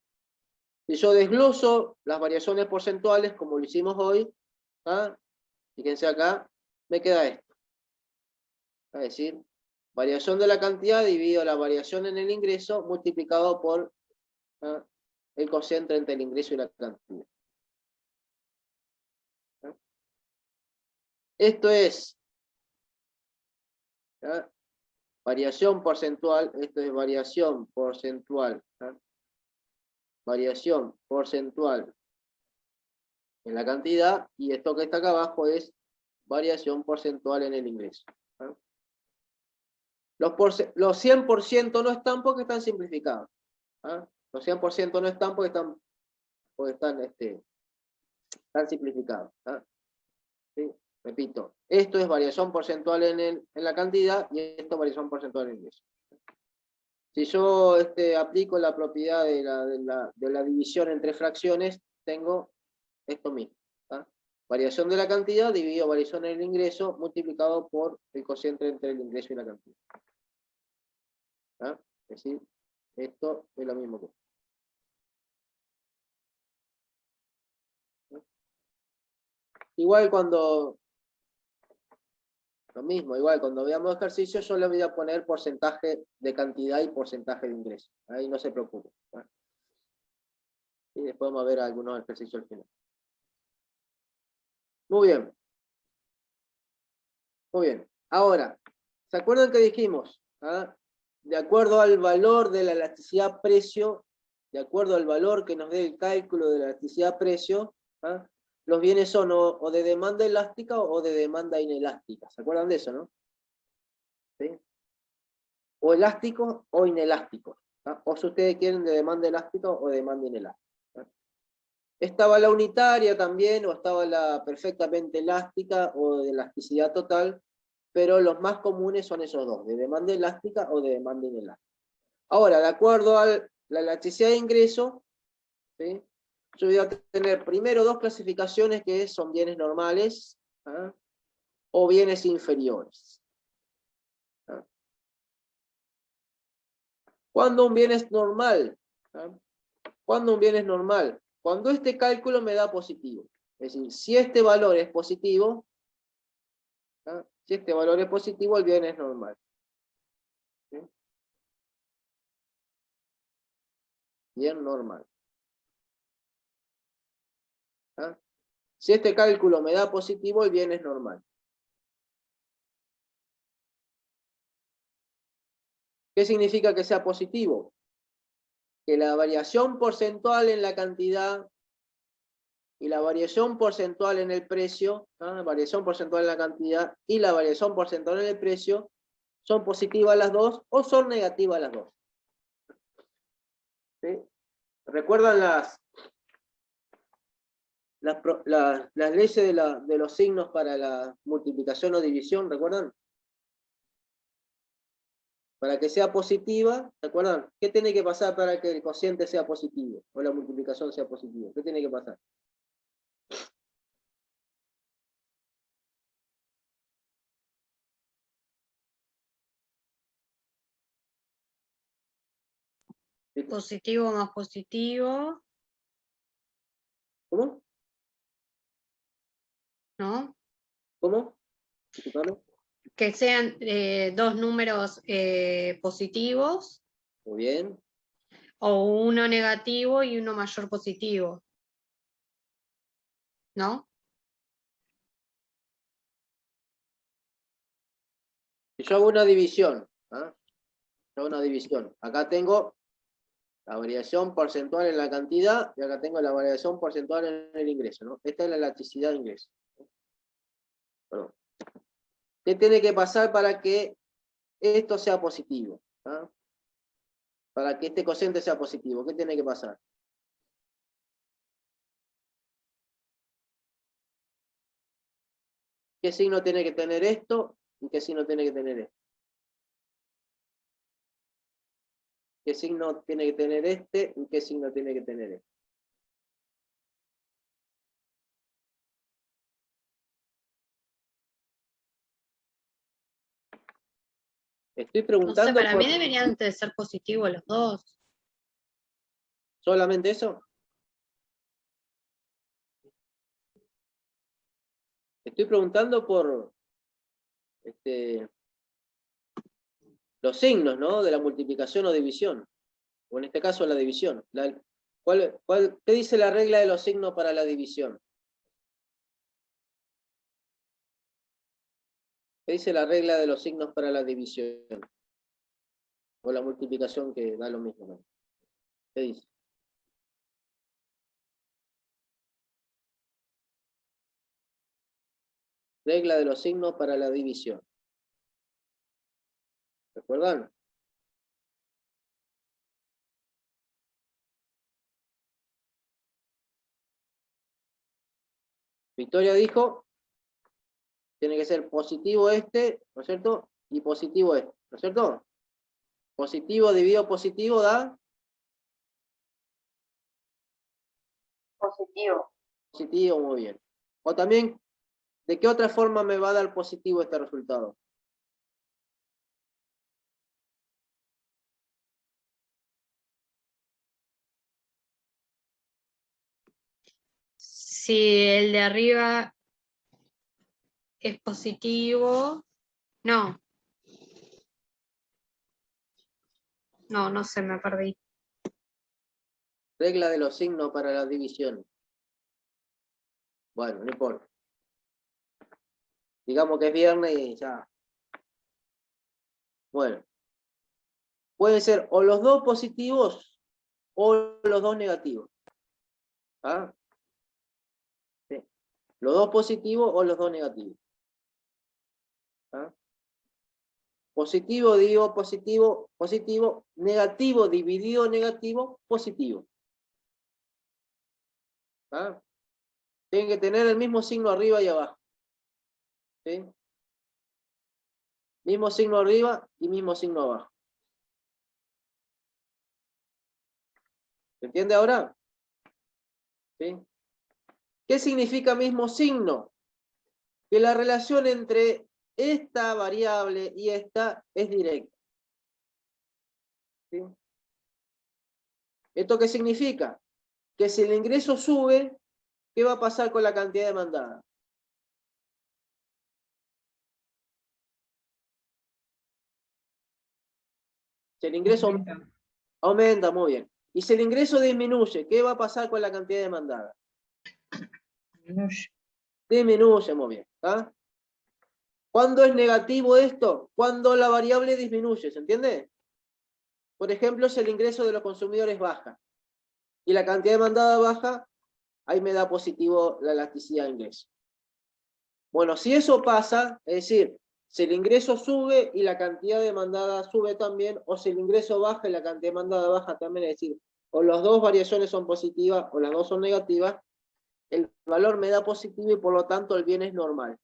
Si yo desgloso las variaciones porcentuales, como lo hicimos hoy, ¿ah?, fíjense acá, me queda esto. Es decir, variación de la cantidad dividido la variación en el ingreso multiplicado por, ¿ah?, el cociente entre el ingreso y la cantidad. ¿Ah? Esto es, ¿ah?, variación porcentual, esto es variación porcentual, ¿ah?, variación porcentual en la cantidad, y esto que está acá abajo es variación porcentual en el ingreso. ¿Ah? Los 100% no están porque están simplificados. ¿Ah? Los 100% no están porque están simplificados. ¿Ah? ¿Sí? Repito, esto es variación porcentual en la cantidad, y esto es variación porcentual en el ingreso. Si yo aplico la propiedad de la división entre fracciones, tengo esto mismo. ¿Ah? Variación de la cantidad dividido variación en el ingreso multiplicado por el cociente entre el ingreso y la cantidad. ¿Ah? Es decir, esto es lo mismo que Igual cuando, lo mismo, igual cuando veamos ejercicios yo le voy a poner porcentaje de cantidad y porcentaje de ingreso. Ahí no se preocupe. ¿Vale? Y después vamos a ver algunos ejercicios al final. Muy bien. Muy bien. Ahora, ¿se acuerdan que dijimos? ¿Ah? De acuerdo al valor de la elasticidad precio, de acuerdo al valor que nos dé el cálculo de la elasticidad precio, ¿ah? Los bienes son o de demanda elástica o de demanda inelástica. ¿Se acuerdan de eso, no? ¿Sí? O elásticos o inelásticos. ¿Ah? O si ustedes quieren de demanda elástica o de demanda inelástica. ¿Ah? Estaba la unitaria también, o estaba la perfectamente elástica o de elasticidad total, pero los más comunes son esos dos, de demanda elástica o de demanda inelástica. Ahora, de acuerdo a la elasticidad de ingreso, ¿sí? Yo voy a tener primero dos clasificaciones que son bienes normales, ¿ah? O bienes inferiores. ¿Ah? ¿Cuándo un bien es normal? ¿Ah? ¿Cuándo un bien es normal? Cuando este cálculo me da positivo. Es decir, si este valor es positivo, ¿ah? Si este valor es positivo, el bien es normal. ¿Sí? Bien normal. ¿Ah? Si este cálculo me da positivo, el bien es normal. ¿Qué significa que sea positivo? Que la variación porcentual en la cantidad y la variación porcentual en el precio, ¿ah? Variación porcentual en la cantidad y la variación porcentual en el precio, son positivas las dos o son negativas las dos. ¿Sí? ¿Recuerdan las leyes de los signos para la multiplicación o división? ¿Recuerdan? Para que sea positiva, ¿recuerdan? ¿Qué tiene que pasar para que el cociente sea positivo? O la multiplicación sea positiva. ¿Qué tiene que pasar? Positivo más positivo, ¿Cómo? ¿no? ¿Cómo? Disculpame. Que sean dos números positivos Muy bien. o uno negativo y uno mayor positivo, ¿no? Si yo hago una división, ¿ah? Yo hago una división. Acá tengo la variación porcentual en la cantidad y acá tengo la variación porcentual en el ingreso, ¿no? Esta es la elasticidad de ingreso. Perdón. ¿Qué tiene que pasar para que esto sea positivo? ¿Ah? Para que este cociente sea positivo, ¿qué tiene que pasar? ¿Qué signo tiene que tener esto y qué signo tiene que tener esto? ¿Qué signo tiene que tener este y qué signo tiene que tener este? Estoy No sé, preguntando para mí por deberían de ser positivos los dos. solamente eso. Estoy preguntando por los signos, ¿no? De la multiplicación o división. O en este caso la división. ¿Qué dice la regla de los signos para la división? ¿Qué dice la regla de los signos para la división? O la multiplicación, que da lo mismo, ¿no? ¿Qué dice? Regla de los signos para la división. ¿Recuerdan? Victoria dijo, tiene que ser positivo este, ¿no es cierto? Y positivo este, ¿no es cierto? Positivo dividido positivo da Positivo. positivo, muy bien. O también, ¿de qué otra forma me va a dar positivo este resultado? Si el de arriba es positivo. No. No sé, me perdí. Regla de los signos para las divisiones. Bueno, no importa. Digamos que es viernes y ya. Bueno. Pueden ser o los dos positivos o los dos negativos. ¿Ah? Sí. Los dos positivos o los dos negativos. ¿Ah? Positivo, digo positivo, positivo, negativo, dividido negativo, positivo. ¿Ah? Tienen que tener el mismo signo arriba y abajo. ¿Sí? Mismo signo arriba y mismo signo abajo. ¿Se entiende ahora? ¿Sí? ¿Qué significa mismo signo? Que la relación entre esta variable y esta es directa. ¿Sí? ¿Esto qué significa? Que si el ingreso sube, ¿qué va a pasar con la cantidad demandada? Si el ingreso aumenta, muy bien. Y si el ingreso disminuye, ¿qué va a pasar con la cantidad demandada? Disminuye, muy bien. ¿Ah? ¿Cuándo es negativo esto? Cuando la variable disminuye, ¿se entiende? Por ejemplo, si el ingreso de los consumidores baja y la cantidad demandada baja, ahí me da positivo la elasticidad de ingreso. Bueno, si eso pasa, es decir, si el ingreso sube y la cantidad demandada sube también, o si el ingreso baja y la cantidad demandada baja también, es decir, o las dos variaciones son positivas o las dos son negativas, el valor me da positivo y por lo tanto el bien es normal.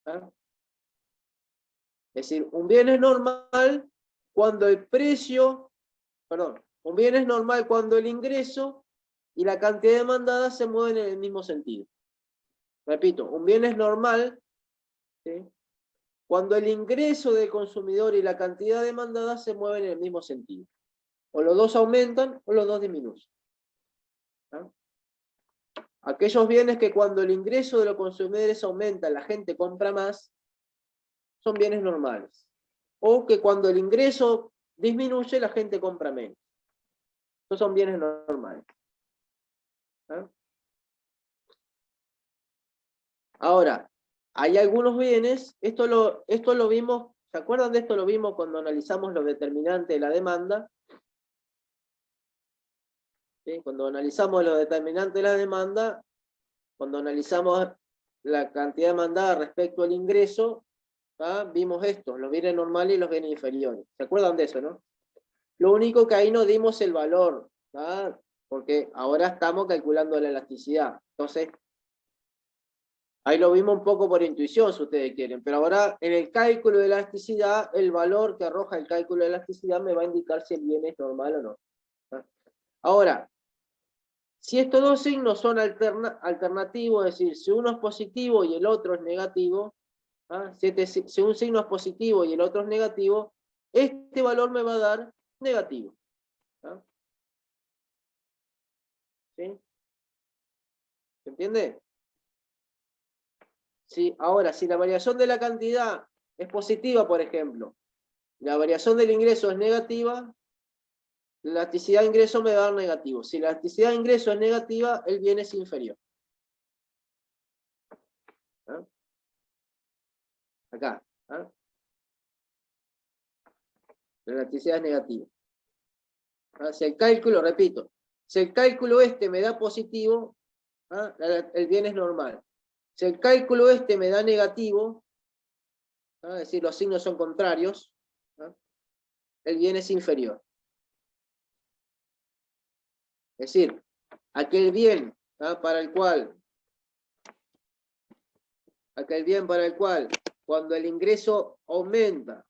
¿Ah? Es decir, un bien es normal cuando el precio, perdón, un bien es normal cuando el ingreso y la cantidad demandada se mueven en el mismo sentido. Repito, un bien es normal, ¿sí?, cuando el ingreso del consumidor y la cantidad demandada se mueven en el mismo sentido. O los dos aumentan o los dos disminuyen. ¿Ah? Aquellos bienes que cuando el ingreso de los consumidores aumenta, la gente compra más, son bienes normales. O que cuando el ingreso disminuye, la gente compra menos. Esos son bienes normales. ¿Ah? Ahora, hay algunos bienes, esto lo vimos, ¿se acuerdan de esto? Lo vimos cuando analizamos los determinantes de la demanda. ¿Sí? Cuando analizamos los determinantes de la demanda, cuando analizamos la cantidad demandada respecto al ingreso, ¿ah?, vimos esto, los bienes normales y los bienes inferiores. ¿Se acuerdan de eso, no? Lo único que ahí no dimos el valor, ¿ah?, porque ahora estamos calculando la elasticidad. Entonces, ahí lo vimos un poco por intuición, si ustedes quieren, pero ahora en el cálculo de elasticidad, el valor que arroja el cálculo de elasticidad me va a indicar si el bien es normal o no. ¿Ah? Ahora, si estos dos signos son alternativos, es decir, si uno es positivo y el otro es negativo, ¿ah?, si un signo es positivo y el otro es negativo, este valor me va a dar negativo. ¿Ah? ¿Sí? ¿Se entiende? Sí. Ahora, si la variación de la cantidad es positiva, por ejemplo, la variación del ingreso es negativa, la elasticidad de ingreso me va a dar negativo. Si la elasticidad de ingreso es negativa, el bien es inferior. ¿Ah? Acá. ¿Ah? La elasticidad es negativa. ¿Ah? Si el cálculo, repito, si el cálculo este me da positivo, ¿ah?, el bien es normal. Si el cálculo este me da negativo, ¿ah?, es decir, los signos son contrarios, ¿ah?, el bien es inferior. Es decir, aquel bien, ¿ah?, para el cual cuando el ingreso aumenta,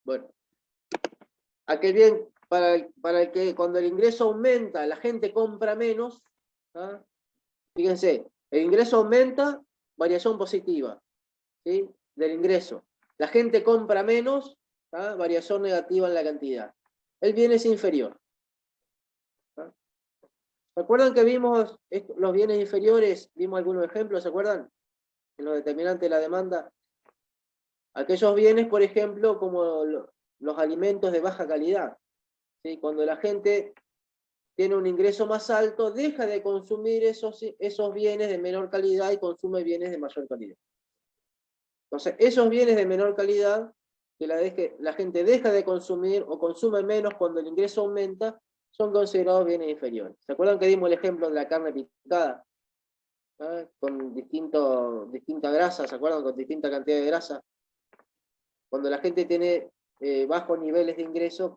bueno, aquel bien para el que cuando el ingreso aumenta la gente compra menos, ¿ah?, fíjense, el ingreso aumenta, variación positiva, ¿sí?, del ingreso. La gente compra menos, ¿ah?, variación negativa en la cantidad. El bien es inferior. ¿Ah? ¿Se acuerdan que vimos los bienes inferiores? Vimos algunos ejemplos, ¿se acuerdan? en los determinantes de la demanda, aquellos bienes, por ejemplo, como los alimentos de baja calidad. ¿Sí? Cuando la gente tiene un ingreso más alto, deja de consumir esos bienes de menor calidad y consume bienes de mayor calidad. Entonces, esos bienes de menor calidad, que la gente deja de consumir o consume menos cuando el ingreso aumenta, son considerados bienes inferiores. ¿Se acuerdan que dimos el ejemplo de la carne picada? ¿Ah? Con distinta grasa, ¿se acuerdan? Con distinta cantidad de grasa. Cuando la gente tiene bajos niveles de ingreso,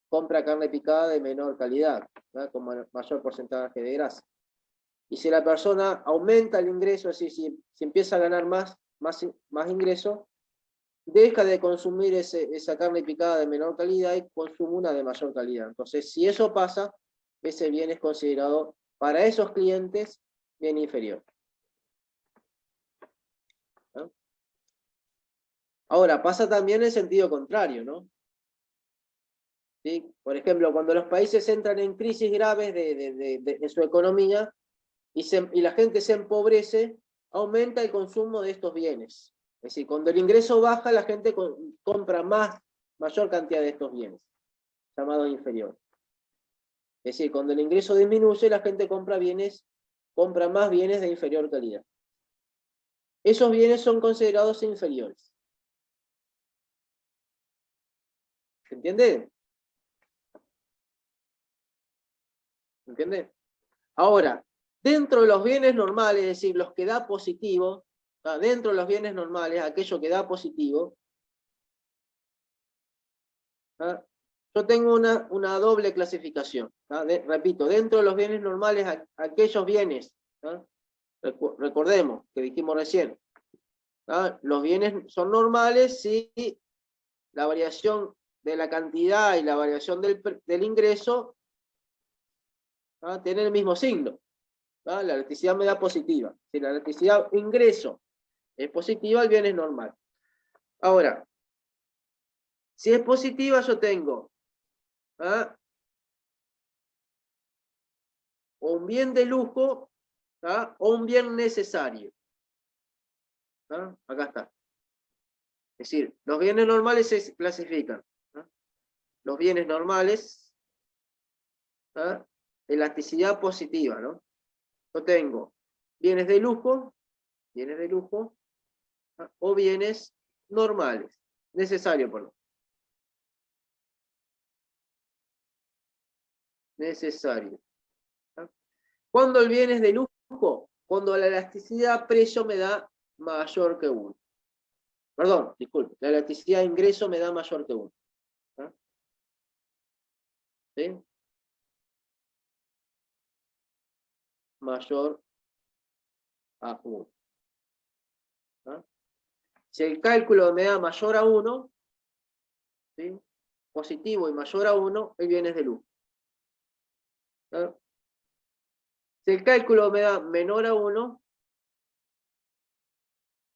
compra carne picada de menor calidad, ¿no? Con mayor porcentaje de grasa. Y si la persona aumenta el ingreso, es decir, si empieza a ganar más ingreso, deja de consumir esa carne picada de menor calidad y consume una de mayor calidad. Entonces, si eso pasa, ese bien es considerado, para esos clientes, bien inferior. ¿No? Ahora, pasa también en sentido contrario, ¿no? ¿Sí? Por ejemplo, cuando los países entran en crisis graves de su economía y la gente se empobrece, aumenta el consumo de estos bienes. Es decir, cuando el ingreso baja, la gente compra mayor cantidad de estos bienes, llamados inferiores. Es decir, cuando el ingreso disminuye, la gente compra más bienes de inferior calidad. Esos bienes son considerados inferiores. ¿Se entiende? ¿Se entiende? Ahora, dentro de los bienes normales, es decir, los que da positivo, dentro de los bienes normales, aquello que da positivo, yo tengo una doble clasificación. Repito, dentro de los bienes normales, aquellos bienes, recordemos que dijimos recién, los bienes son normales si la variación de la cantidad y la variación del ingreso tienen el mismo signo. La electricidad me da positiva. Si la electricidad ingreso es positiva, el bien es normal. Ahora, si es positiva, yo tengo un bien de lujo o un bien necesario. Acá está. Es decir, los bienes normales se clasifican. Los bienes normales, elasticidad positiva, ¿no? Yo tengo bienes de lujo, o bienes normales, necesario, perdón. Necesario. ¿Cuándo el bien es de lujo? Cuando la elasticidad precio me da mayor que 1. Perdón, disculpe, la elasticidad de ingreso me da mayor que 1. ¿Sí? Mayor a 1. Si el cálculo me da mayor a 1, ¿sí? Positivo y mayor a 1, el bien es de lujo. Si el cálculo me da menor a 1,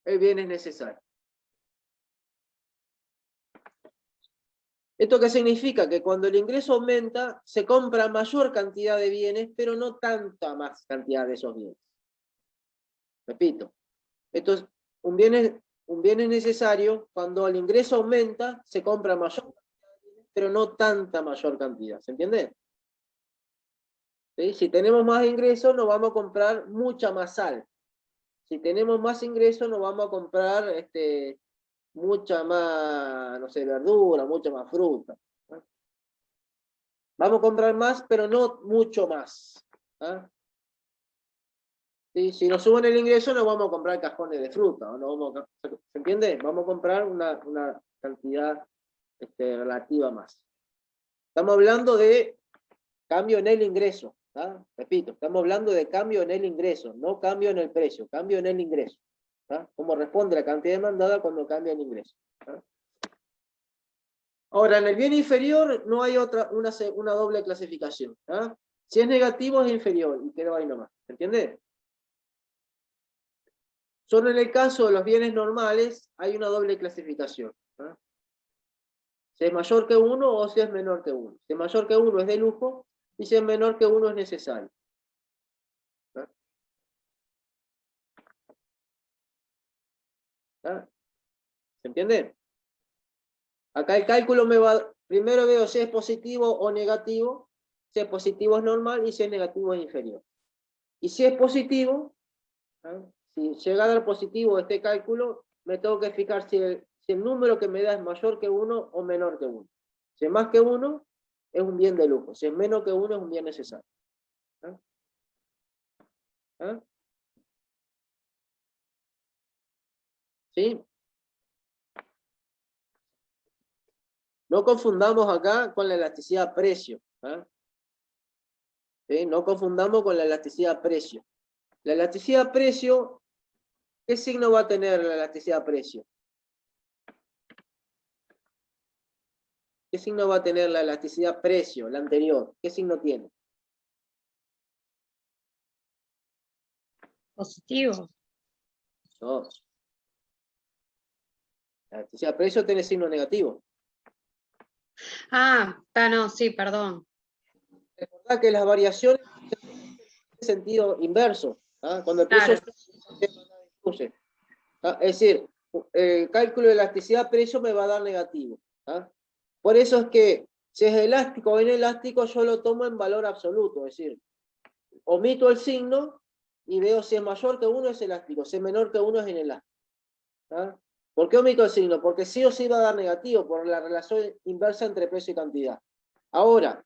el bien es necesario. ¿Esto qué significa? Que cuando el ingreso aumenta, se compra mayor cantidad de bienes, pero no tanta más cantidad de esos bienes. Repito, esto es, un bien es necesario, cuando el ingreso aumenta, se compra mayor cantidad de bienes, pero no tanta mayor cantidad. ¿Se entiende? ¿Sí? Si tenemos más ingresos, nos vamos a comprar mucha más sal. Si tenemos más ingresos, nos vamos a comprar mucha más, no sé, verdura, mucha más fruta. Vamos a comprar más, pero no mucho más. ¿Sí? Si nos suben el ingreso, no vamos a comprar cajones de fruta. ¿Se entiende? Vamos a comprar una cantidad relativa más. Estamos hablando de cambio en el ingreso. Repito, estamos hablando de cambio en el ingreso, no cambio en el precio, cambio en el ingreso. Cómo responde la cantidad demandada cuando cambia el ingreso. Ahora, en el bien inferior no hay una doble clasificación. Si es negativo es inferior y quedó ahí nomás. ¿Se entiende? Solo en el caso de los bienes normales hay una doble clasificación. Si es mayor que 1 o si es menor que 1. Si es mayor que 1 es de lujo y si es menor que 1 es necesario. ¿Ah? ¿Se entiende? Acá el cálculo me va, primero veo si es positivo o negativo, si es positivo es normal y si es negativo es inferior. Y si es positivo, ¿ah? Si llega a dar positivo este cálculo, me tengo que fijar si el número que me da es mayor que 1 o menor que 1. Si es más que 1, es un bien de lujo. Si es menos que 1, es un bien necesario. ¿Ah? ¿Ah? ¿Sí? No confundamos acá con la elasticidad precio. ¿Ah? ¿Sí? No confundamos con la elasticidad precio. La elasticidad precio, ¿qué signo va a tener la elasticidad precio? ¿Qué signo va a tener la elasticidad precio, la anterior? ¿Qué signo tiene? Positivo. No. La elasticidad precio tiene signo negativo. No, sí, perdón. Recordá que las variaciones tienen sentido inverso. ¿Ah? Cuando el precio Claro. sube, ¿ah? Es decir, el cálculo de elasticidad precio me va a dar negativo. ¿Ah? Por eso es que si es elástico o inelástico, yo lo tomo en valor absoluto. Es decir, omito el signo y veo si es mayor que 1 es elástico, si es menor que 1 es inelástico. ¿Ah? ¿Por qué omito el signo? Porque sí o sí va a dar negativo por la relación inversa entre precio y cantidad. Ahora,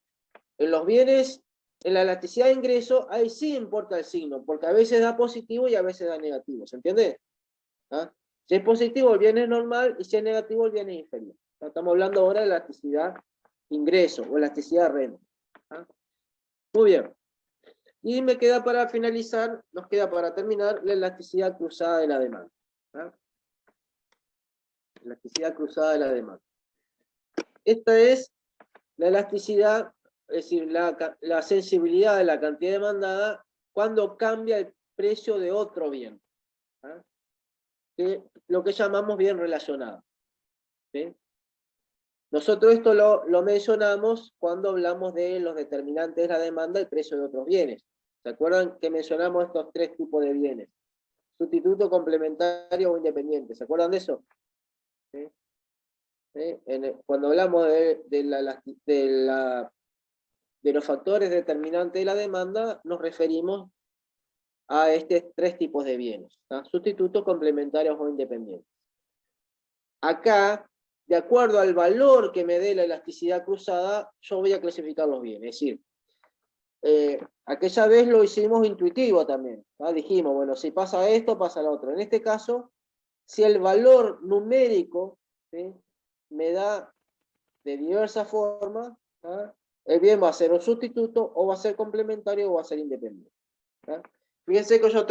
en los bienes, en la elasticidad de ingreso, ahí sí importa el signo, porque a veces da positivo y a veces da negativo. ¿Se entiende? ¿Ah? Si es positivo, el bien es normal, y si es negativo, el bien es inferior. Estamos hablando ahora de elasticidad ingreso o elasticidad renta. ¿Ah? Muy bien. Y me queda para finalizar, nos queda para terminar, la elasticidad cruzada de la demanda. ¿Ah? Elasticidad cruzada de la demanda. Esta es la elasticidad, es decir, la sensibilidad de la cantidad demandada cuando cambia el precio de otro bien. ¿Ah? Lo que llamamos bien relacionado. ¿Sí? Nosotros esto lo mencionamos cuando hablamos de los determinantes de la demanda y el precio de otros bienes. ¿Se acuerdan que mencionamos estos tres tipos de bienes? Sustituto, complementario o independiente. ¿Se acuerdan de eso? ¿Sí? ¿Sí? Cuando hablamos de los factores determinantes de la demanda, nos referimos a estos tres tipos de bienes. ¿Sí? Sustitutos, complementarios o independientes. Acá, de acuerdo al valor que me dé la elasticidad cruzada, yo voy a clasificar los bienes. Es decir, aquella vez lo hicimos intuitivo también. ¿No? Dijimos, bueno, si pasa esto, pasa lo otro. En este caso, si el valor numérico, ¿sí?, me da de diversas formas, ¿ah?, el bien va a ser un sustituto, o va a ser complementario, o va a ser independiente. ¿Ah? Fíjense que yo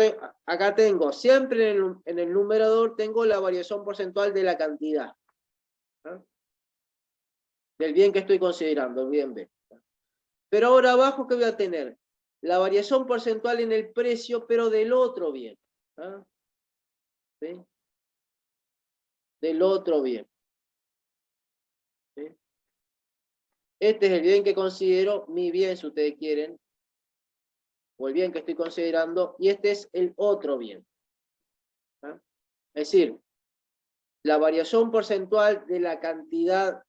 acá tengo, siempre en el numerador tengo la variación porcentual de la cantidad. ¿Ah? Del bien que estoy considerando, el bien B. Pero ahora abajo, ¿qué voy a tener? La variación porcentual en el precio, pero del otro bien. ¿Ah? ¿Sí? Del otro bien. ¿Sí? Este es el bien que considero mi bien, si ustedes quieren, o el bien que estoy considerando, y este es el otro bien. ¿Ah? Es decir, la variación porcentual de la cantidad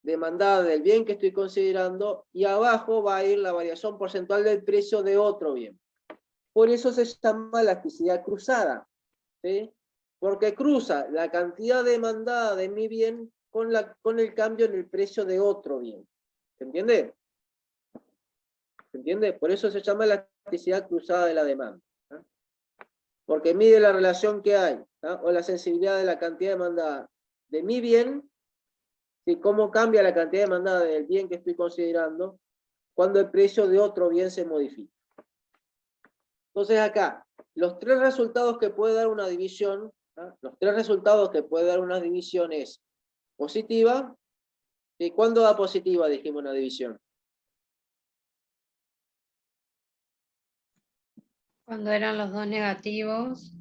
demandada del bien que estoy considerando, y abajo va a ir la variación porcentual del precio de otro bien. Por eso se llama elasticidad cruzada, ¿sí? Porque cruza la cantidad demandada de mi bien con el cambio en el precio de otro bien. ¿Se entiende? ¿Se entiende? Por eso se llama elasticidad cruzada de la demanda. ¿Ah? Porque mide la relación que hay, ¿ah?, o la sensibilidad de la cantidad demandada de mi bien, ¿sí?, cómo cambia la cantidad demandada del bien que estoy considerando cuando el precio de otro bien se modifica. Entonces acá, los tres resultados que puede dar una división, ¿ah?, los tres resultados que puede dar una división es positiva. ¿Y cuándo da positiva, dijimos, una división? Cuando eran los dos negativos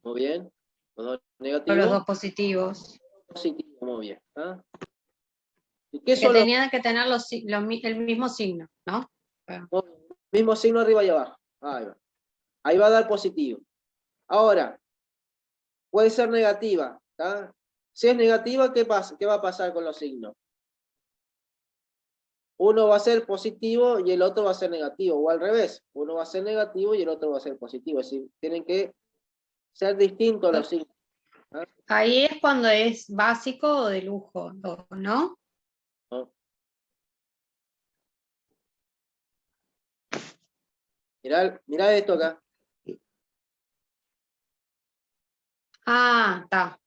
Muy bien. Los dos o negativos. los dos positivos. Positivo, muy bien. ¿Ah? ¿Y qué Que son los tenían que tener el mismo signo, ¿no? mismos signos arriba y abajo? Ahí va. Ahí va a dar positivo. Ahora, puede ser negativa. ¿Tá? Si es negativa, ¿qué pasa? ¿Qué va a pasar con los signos? Uno va a ser positivo y el otro va a ser negativo, o al revés, uno va a ser negativo y el otro va a ser positivo. Es decir, tienen que ser distintos los signos. ¿Ah? Ahí es cuando es básico o de lujo, ¿no? ¿No? Mirá esto acá. Ah, está.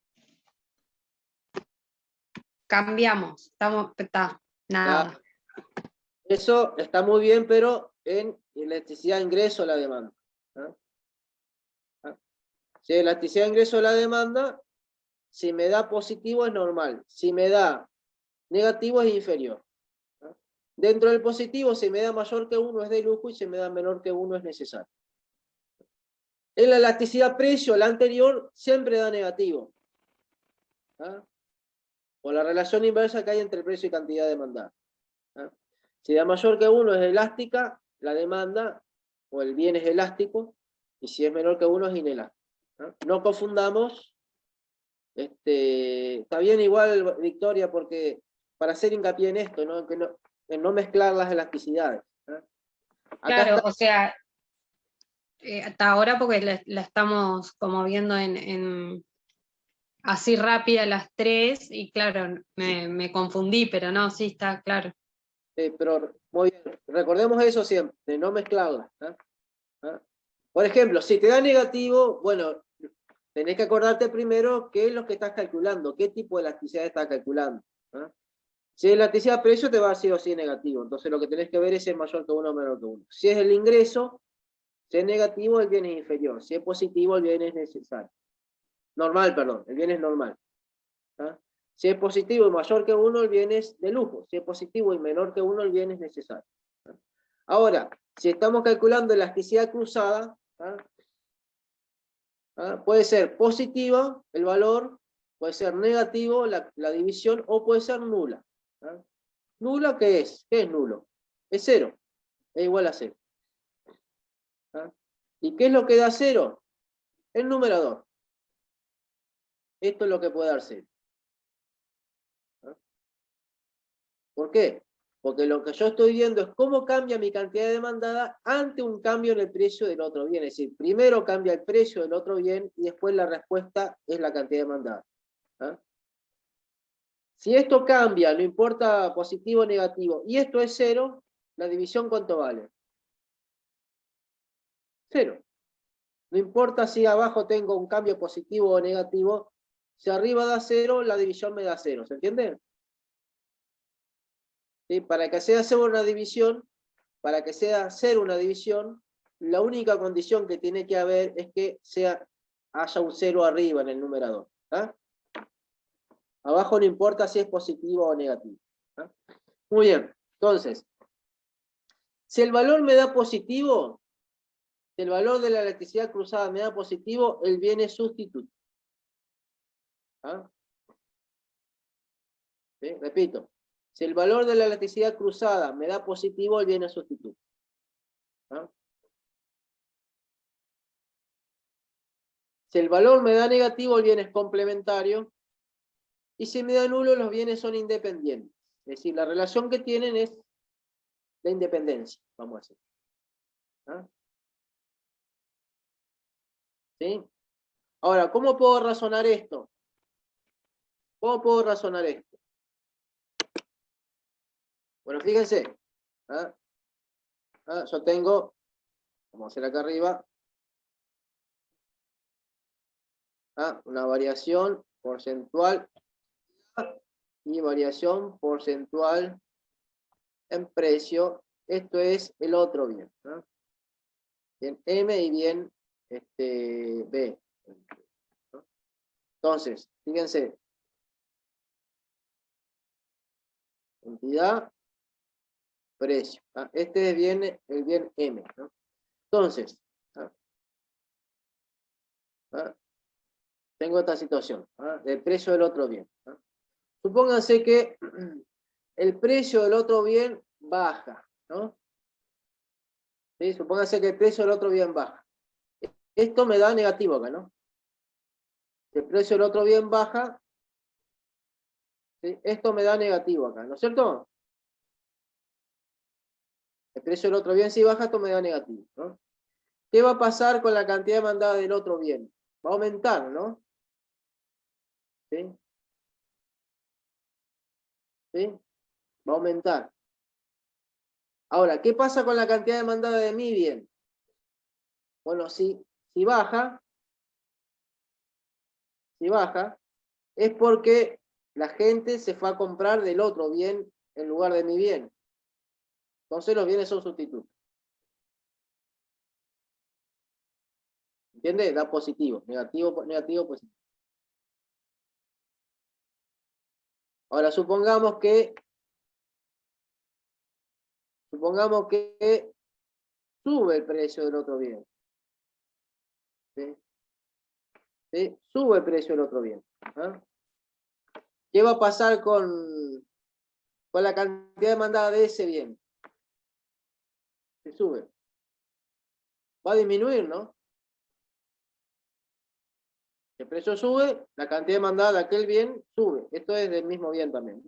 Cambiamos. Está. Nada. Eso está muy bien, pero en elasticidad de ingreso a la demanda. ¿Ah? ¿Ah? Si elasticidad de ingreso a la demanda, si me da positivo es normal. Si me da negativo es inferior. ¿Ah? Dentro del positivo, si me da mayor que 1 es de lujo y si me da menor que 1 es necesario. En la elasticidad precio, la anterior, siempre da negativo. ¿Ah? Por la relación inversa que hay entre precio y cantidad demandada. ¿Ah? Si da mayor que 1 es elástica, la demanda, o el bien es elástico, y si es menor que 1 es inelástico. ¿Ah? No confundamos, está bien igual, Victoria, porque para hacer hincapié en esto, ¿no? En no mezclar las elasticidades. ¿Ah? Acá Claro, está, o sea, hasta ahora porque la estamos como viendo así rápida las tres y claro, me confundí, pero no, sí está claro. pero muy bien, recordemos eso siempre, de no mezclarlas. ¿Ah? ¿Ah? Por ejemplo, si te da negativo, bueno, tenés que acordarte primero qué es lo que estás calculando, qué tipo de elasticidad estás calculando. ¿Ah? Si es elasticidad precio, te va a ser así negativo. Entonces lo que tenés que ver es si es mayor que 1 o menor que 1. Si es el ingreso, si es negativo, el bien es inferior. Si es positivo, el bien es necesario. Normal, perdón, el bien es normal. ¿Ah? Si es positivo y mayor que 1, el bien es de lujo. Si es positivo y menor que 1, el bien es necesario. ¿Ah? Ahora, si estamos calculando elasticidad cruzada, ¿ah? ¿Ah? Puede ser positiva el valor, puede ser negativo la división o puede ser nula. ¿Ah? ¿Nula qué es? ¿Qué es nulo? Es 0, es igual a 0. ¿Ah? ¿Y qué es lo que da 0? El numerador. Esto es lo que puede dar 0. ¿Ah? ¿Por qué? Porque lo que yo estoy viendo es cómo cambia mi cantidad demandada ante un cambio en el precio del otro bien. Es decir, primero cambia el precio del otro bien y después la respuesta es la cantidad demandada. ¿Ah? Si esto cambia, no importa positivo o negativo, y esto es 0, la división ¿cuánto vale? 0. No importa si abajo tengo un cambio positivo o negativo, si arriba da 0, la división me da 0. ¿Se entiende? ¿Sí? Para que sea 0 una división, la única condición que tiene que haber es que haya un 0 arriba en el numerador. ¿Ah? Abajo no importa si es positivo o negativo. ¿Ah? Muy bien, entonces, si el valor me da positivo, si el valor de la elasticidad cruzada me da positivo, el bien es sustituto. ¿Ah? ¿Sí? Repito, si el valor de la elasticidad cruzada me da positivo, el bien es sustituto. ¿Ah? Si el valor me da negativo, el bien es complementario. Y si me da nulo, los bienes son independientes. Es decir, la relación que tienen es la independencia, vamos a decir. ¿Ah? ¿Sí? Ahora, ¿cómo puedo razonar esto? ¿Cómo puedo razonar esto? Bueno, fíjense. ¿Ah? ¿Ah? Yo tengo, vamos a hacer acá arriba, ¿ah? Una variación porcentual y variación porcentual en precio. Esto es el otro bien. ¿Ah? Bien M y bien B. ¿No? Entonces, fíjense. Cantidad, precio. ¿Ah? Este es el bien M. ¿No? Entonces, ¿ah? ¿Ah? Tengo esta situación, ¿ah? Del precio del otro bien. ¿Ah? Supónganse que el precio del otro bien baja, ¿no? ¿Sí? Supónganse que el precio del otro bien baja. Esto me da negativo acá, ¿no? Si el precio del otro bien baja, ¿sí? Esto me da negativo acá, ¿no es cierto? El precio del otro bien si baja, esto me da negativo, ¿no? ¿Qué va a pasar con la cantidad demandada del otro bien? Va a aumentar, ¿no? ¿Sí? ¿Sí? Va a aumentar. Ahora, ¿qué pasa con la cantidad demandada de mi bien? Bueno, si baja, es porque la gente se fue a comprar del otro bien en lugar de mi bien. Entonces los bienes son sustitutos. ¿Entiendes? Da positivo. Negativo, negativo, positivo. Ahora, supongamos que sube el precio del otro bien. ¿Sí? ¿Sí? Sube el precio del otro bien. ¿Ah? ¿Qué va a pasar con la cantidad demandada de ese bien? Se sube. Va a disminuir, ¿no? El precio sube, la cantidad demandada de aquel bien sube. Esto es del mismo bien también.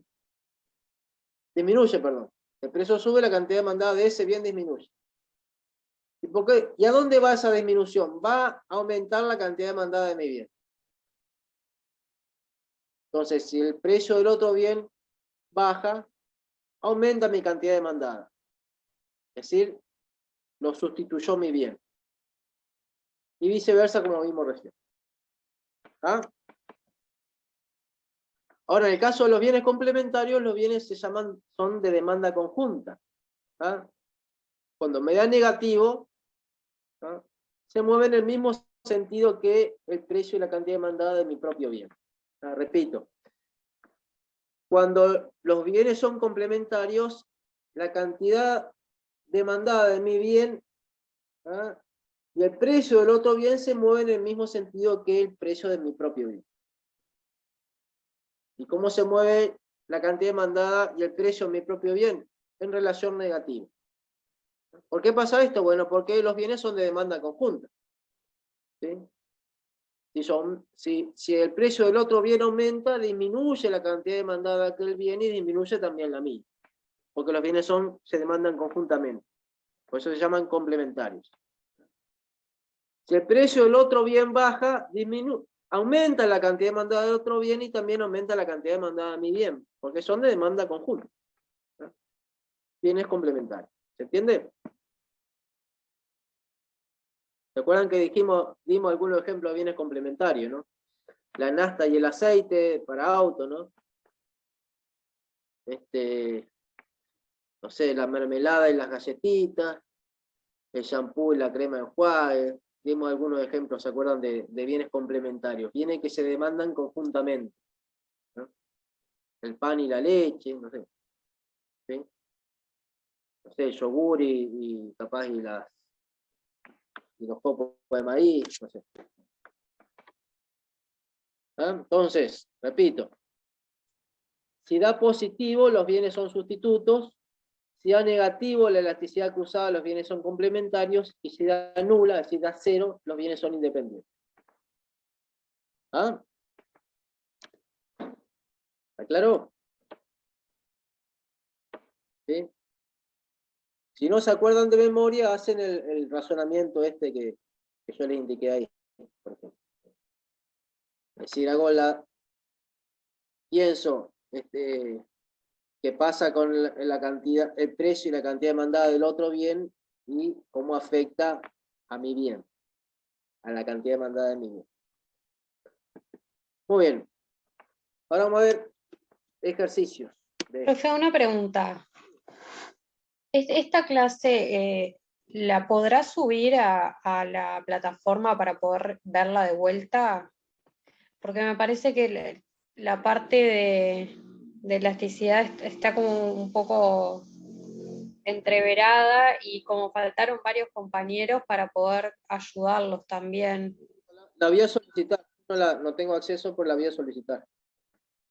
Disminuye, perdón. El precio sube, la cantidad demandada de ese bien disminuye. ¿Y por qué? ¿Y a dónde va esa disminución? Va a aumentar la cantidad demandada de mi bien. Entonces, si el precio del otro bien baja, aumenta mi cantidad demandada. Es decir, lo sustituyó mi bien. Y viceversa, como vimos recién. ¿Ah? Ahora, en el caso de los bienes complementarios, los bienes son de demanda conjunta. ¿Ah? Cuando me da negativo, ¿ah? Se mueve en el mismo sentido que el precio y la cantidad demandada de mi propio bien. ¿Ah? Repito, cuando los bienes son complementarios, la cantidad demandada de mi bien, ¿ah? Y el precio del otro bien se mueve en el mismo sentido que el precio de mi propio bien. ¿Y cómo se mueve la cantidad demandada y el precio de mi propio bien? En relación negativa. ¿Por qué pasa esto? Bueno, porque los bienes son de demanda conjunta. ¿Sí? Si el precio del otro bien aumenta, disminuye la cantidad demandada de aquel bien y disminuye también la mía. Porque los bienes se demandan conjuntamente. Por eso se llaman complementarios. Si el precio del otro bien baja, aumenta la cantidad demandada del otro bien y también aumenta la cantidad demandada de mi bien. Porque son de demanda conjunta. ¿No? Bienes complementarios. ¿Se entiende? ¿Se acuerdan que dimos algunos ejemplos de bienes complementarios, ¿no? La nafta y el aceite para auto, ¿no? No sé, la mermelada y las galletitas, el shampoo y la crema de enjuague. Dimos algunos ejemplos, ¿se acuerdan? De bienes complementarios. Bienes que se demandan conjuntamente, ¿no? El pan y la leche, no sé. ¿Sí? No sé, el yogur y capaz y los copos de maíz, no sé. ¿Ah? Entonces, repito, si da positivo, los bienes son sustitutos. Si da negativo, la elasticidad cruzada, los bienes son complementarios. Y si da nula, es decir, da cero, los bienes son independientes. ¿Ah? ¿Está claro? ¿Sí? Si no se acuerdan de memoria, hacen el razonamiento que yo les indiqué ahí, por ejemplo. Es decir, pienso, qué pasa con la cantidad, el precio y la cantidad demandada del otro bien y cómo afecta a mi bien, a la cantidad demandada de mi bien. Muy bien. Ahora vamos a ver ejercicios. Profe, una pregunta. ¿Esta clase la podrá subir a la plataforma para poder verla de vuelta? Porque me parece que la parte de elasticidad está como un poco entreverada y como faltaron varios compañeros para poder ayudarlos también. La voy a solicitar. No tengo acceso, pero la voy a solicitar.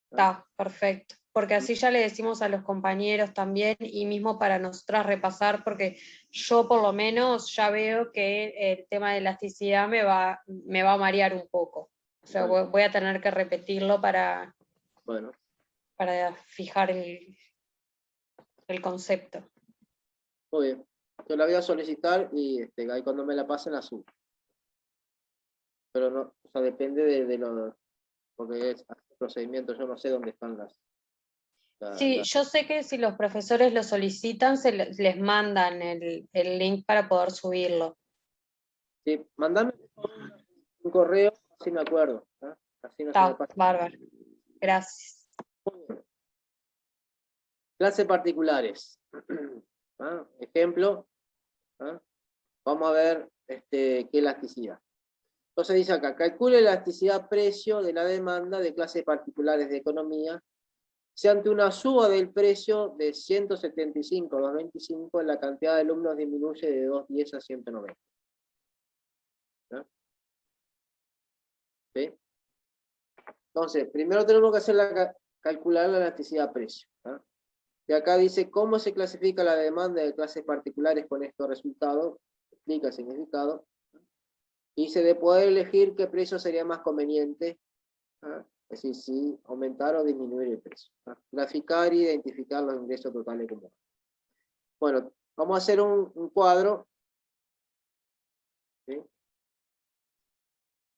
Está, perfecto. Porque así ya le decimos a los compañeros también y mismo para nosotras repasar, porque yo por lo menos ya veo que el tema de elasticidad me va a marear un poco. O sea, Bueno. voy a tener que repetirlo Bueno, para fijar el concepto. muy bien. Yo la voy a solicitar y ahí cuando me la pasen la subo. Pero no, o sea, depende de lo, porque es procedimiento, yo no sé dónde están Sí, yo sé que si los profesores lo solicitan, les mandan el link para poder subirlo. Sí, mandame un correo, así me acuerdo. ¿Ah? Así no se me Está pasa. bárbaro. Gracias. Clases particulares. ¿Ah? Ejemplo, ¿ah? Vamos a ver qué elasticidad. Entonces dice acá, calcule la elasticidad precio de la demanda de clases particulares de economía si ante una suba del precio de 175 a 225 la cantidad de alumnos disminuye de 210 a 190. ¿No? ¿Sí? Entonces, primero tenemos que hacer calcular la elasticidad precio. ¿No? Y acá dice cómo se clasifica la demanda de clases particulares con estos resultados, explica el significado, y se de poder elegir qué precio sería más conveniente, ¿no? Es decir, si aumentar o disminuir el precio. ¿No? Graficar e identificar los ingresos totales comunes. Bueno, vamos a hacer un cuadro. ¿Sí?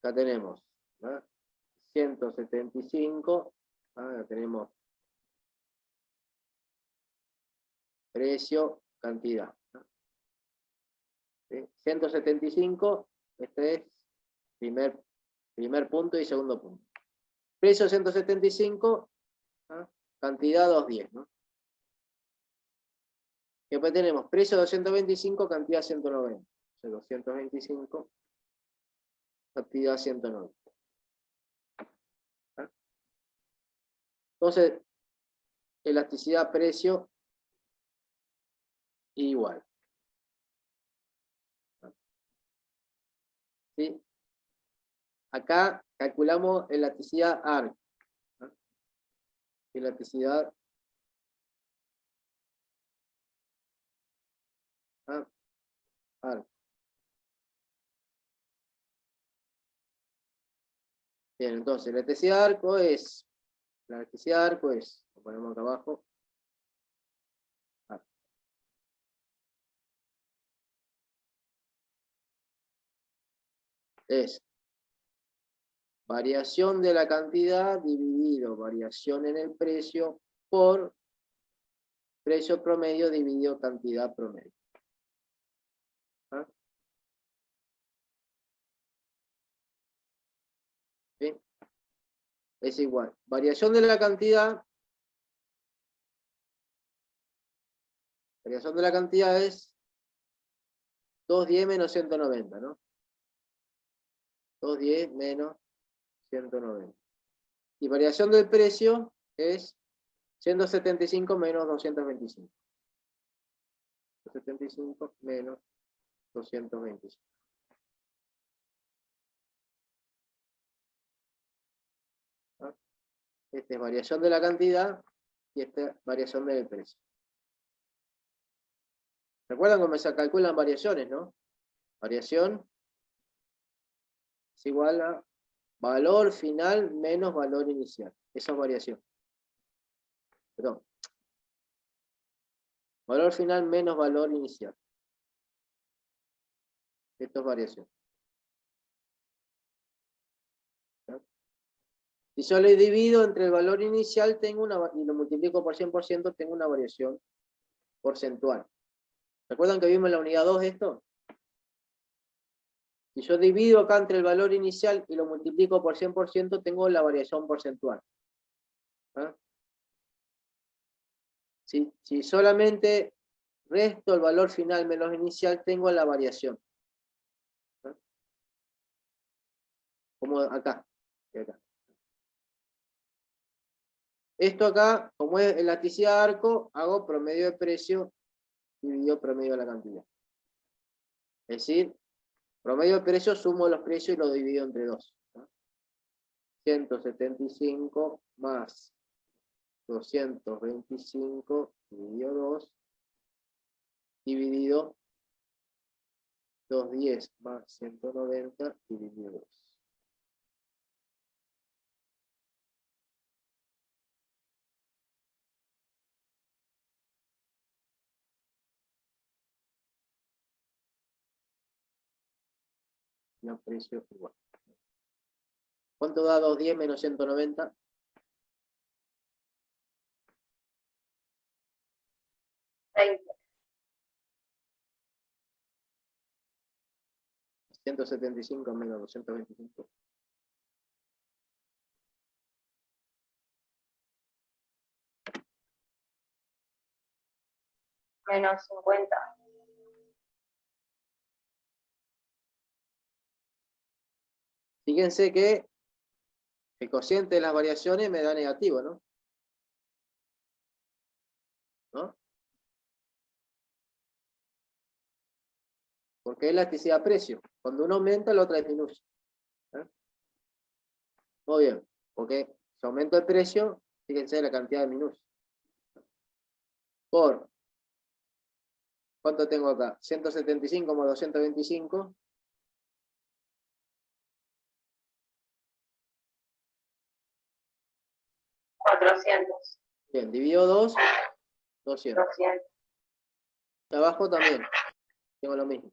Acá tenemos, ¿no? 175, ya tenemos precio, cantidad. ¿No? ¿Sí? 175, este es primer punto y segundo punto. Precio 175, ¿no? Cantidad 210, ¿no? Y después tenemos precio 225, cantidad 190. O sea, 225, cantidad 190. ¿Ah? Entonces, elasticidad precio igual. ¿Sí? Acá calculamos elasticidad ARC. ¿No? Elasticidad ARC. Bien, entonces la elasticidad de arco es, lo ponemos acá abajo, es variación de la cantidad dividido variación en el precio por precio promedio dividido cantidad promedio. ¿Ah? ¿Sí? Es igual. Variación de la cantidad es 210 menos 190, ¿no? 210 menos 190. Y variación del precio es 175 menos 225. 175 menos 225. ¿Ah? Esta es variación de la cantidad y esta es variación del precio. ¿Recuerdan cómo se calculan variaciones, no? Variación es igual a valor final menos valor inicial. Eso es variación. Perdón. Valor final menos valor inicial. Esto es variación. ¿No? Si yo le divido entre el valor inicial y lo multiplico por 100%, tengo una variación porcentual. ¿Recuerdan que vimos en la unidad 2 esto? Si yo divido acá entre el valor inicial y lo multiplico por 100%, tengo la variación porcentual. ¿Ah? Si solamente resto el valor final menos inicial, tengo la variación. ¿Ah? Como acá. Esto acá, como es elasticidad de arco, hago promedio de precio dividido promedio de la cantidad. Es decir, promedio de precio, sumo los precios y lo divido entre 2. ¿No? 175 más 225 dividido 2 dividido 210 más 190 dividido 2. relación precio igual. ¿Cuánto da 210 menos 190? 20. 175 menos 225. Menos 50. Fíjense que el cociente de las variaciones me da negativo, ¿no? Porque es elasticidad-precio. Cuando uno aumenta, la otra disminuye. Muy bien, porque si aumenta el precio, fíjense la cantidad disminuye. Por, ¿cuánto tengo acá? 175 más 225. 400. Bien, dividido 2, 200. 200. Y abajo también, tengo lo mismo.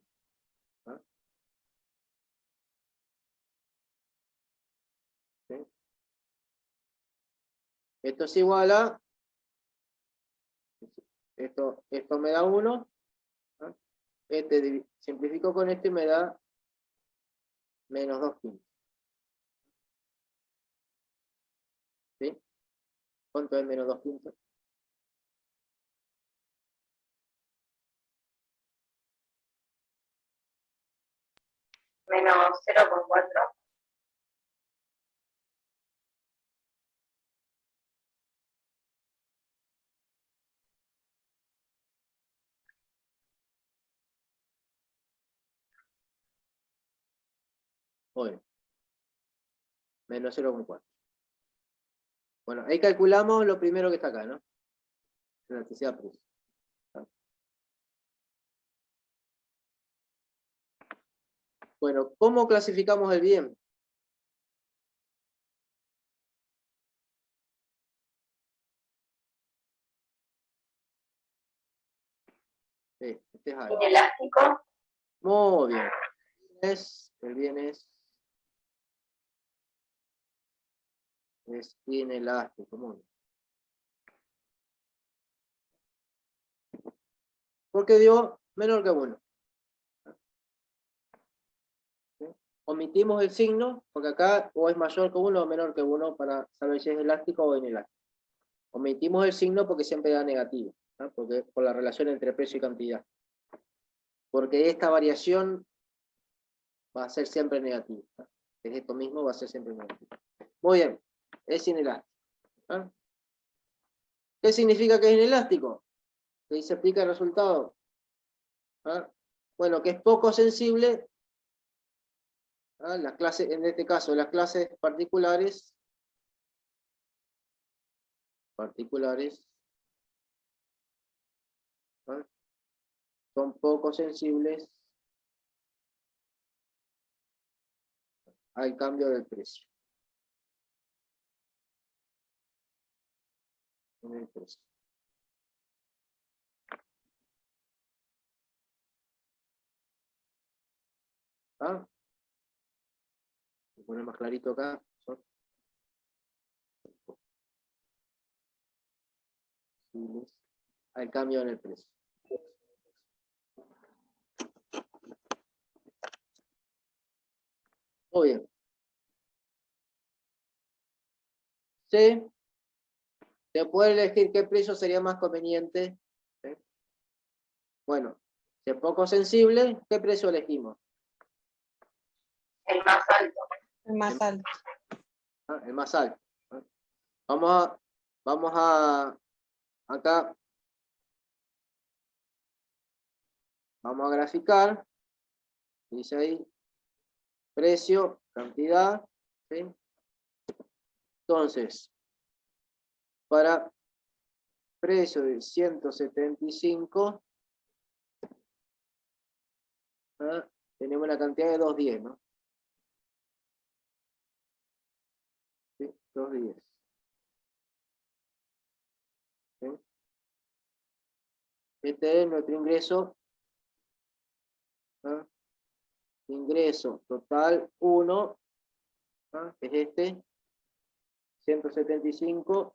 ¿Sí? Esto es igual a, esto me da 1, simplifico con esto y me da menos 2 quintos. ¿Sí? ¿Cuánto es menos 2 quintos? Menos 0,4. Muy bien. Menos 0,4. Bueno, ahí calculamos lo primero que está acá, ¿no? Elasticidad precio. Bueno, ¿cómo clasificamos el bien? Sí, este es algo. Inelástico. Muy bien. El bien es inelástico. Muy bien. Porque dio menor que 1. ¿Sí? Omitimos el signo, porque acá o es mayor que 1 o menor que 1 para saber si es elástico o inelástico. Omitimos el signo porque siempre da negativo, ¿no? Porque por la relación entre precio y cantidad. Porque esta variación va a ser siempre negativa, ¿no? Es esto mismo, va a ser siempre negativo. Muy bien, es inelástico, ¿no? ¿Qué significa que es inelástico? Que ahí se aplica el resultado. ¿Ah? Bueno, que es poco sensible. ¿Ah? Las clases, en este caso, las clases particulares ¿ah? Son poco sensibles al cambio del precio. En el precio. ¿Ah? Voy a poner más clarito acá. Son sensibles al cambio en el precio. Muy bien. ¿Sí? Se puede elegir qué precio sería más conveniente. ¿Sí? Bueno, si es poco sensible, ¿qué precio elegimos? El más alto. El más alto. ¿Ah? El más alto. ¿Ah? Vamos a acá. Vamos a graficar. Dice ahí. Precio, cantidad. ¿Sí? Entonces, para precio de 175, ¿ah? Tenemos la cantidad de 210, ¿no? ¿Sí? 210. ¿Sí? Este es nuestro ingreso, ¿ah? ingreso total 1, que es este, 175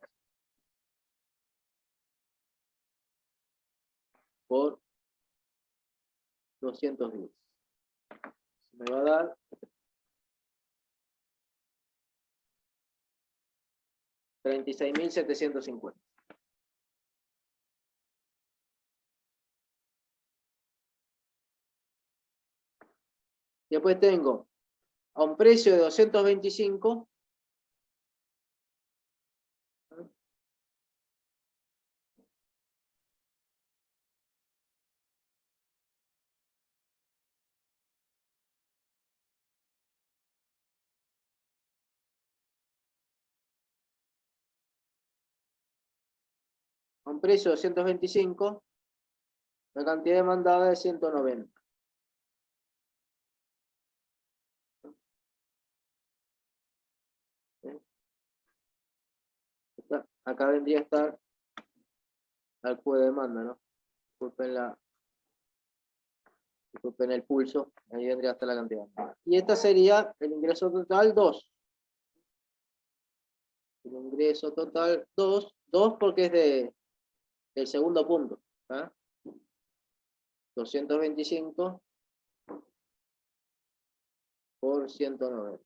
por 210. Me va a dar 36.750. Después tengo a un precio de 225, a un precio de 225, la cantidad demandada es 190. Acá vendría a estar al cubo de demanda, ¿no? Disculpen el pulso, ahí vendría hasta la cantidad. Y esta sería el ingreso total 2. El ingreso total 2 porque es del segundo punto. 225 por 190.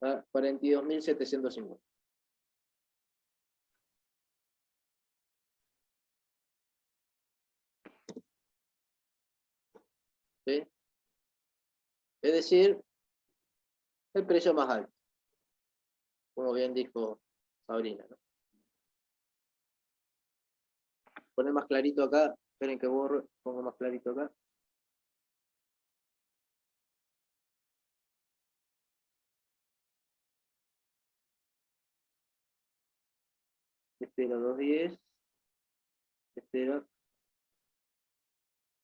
¿Ah? 42.750. ¿Sí? Es decir, el precio más alto, como bien dijo Sabrina, ¿no? Poner más clarito acá, esperen que borro, pongo más clarito acá. Espero 210, espero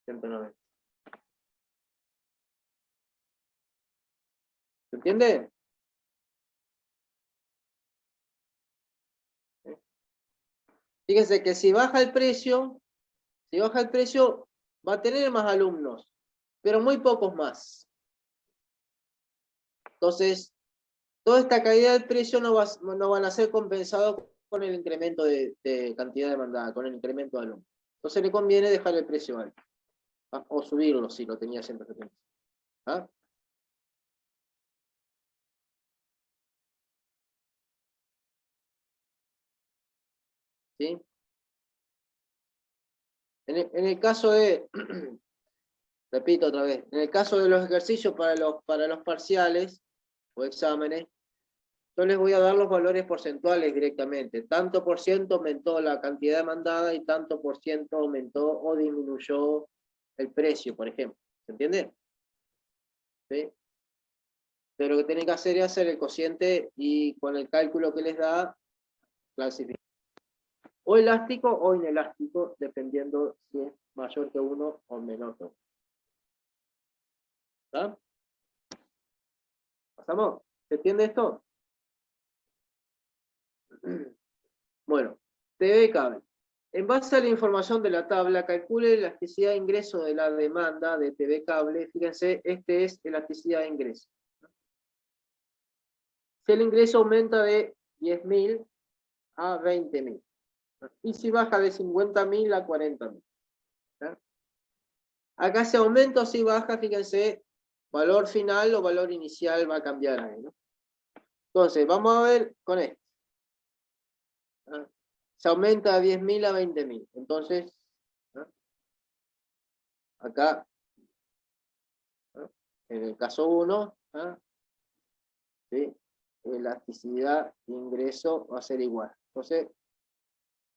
190. ¿Se entiende? Fíjense que si baja el precio, va a tener más alumnos, pero muy pocos más. Entonces, toda esta caída del precio no van a ser compensados con el incremento de cantidad demandada, con el incremento de alumnos. Entonces le conviene dejar el precio alto, o subirlo si lo tenía 170. ¿Ah? ¿Sí? En el caso de, repito otra vez, en el caso de los ejercicios para los parciales o exámenes, yo les voy a dar los valores porcentuales directamente. Tanto por ciento aumentó la cantidad demandada y tanto por ciento aumentó o disminuyó el precio, por ejemplo. ¿Se entiende? ¿Sí? Pero lo que tienen que hacer es hacer el cociente y con el cálculo que les da, clasificar. O elástico o inelástico, dependiendo si es mayor que 1 o menor que 1. ¿Está? ¿Pasamos? ¿Se entiende esto? Bueno, TV cable. En base a la información de la tabla, calcule la elasticidad de ingreso de la demanda de TV cable. Fíjense, este es elasticidad de ingreso. Si el ingreso aumenta de 10.000 a 20.000. Y si baja de 50.000 a 40.000. Acá si aumenta o si baja, fíjense, valor final o valor inicial va a cambiar ahí, ¿no? Entonces, vamos a ver con esto. Se aumenta de 10.000 a 20.000. Entonces, acá, en el caso 1, ¿sí? Elasticidad de ingreso va a ser igual. Entonces,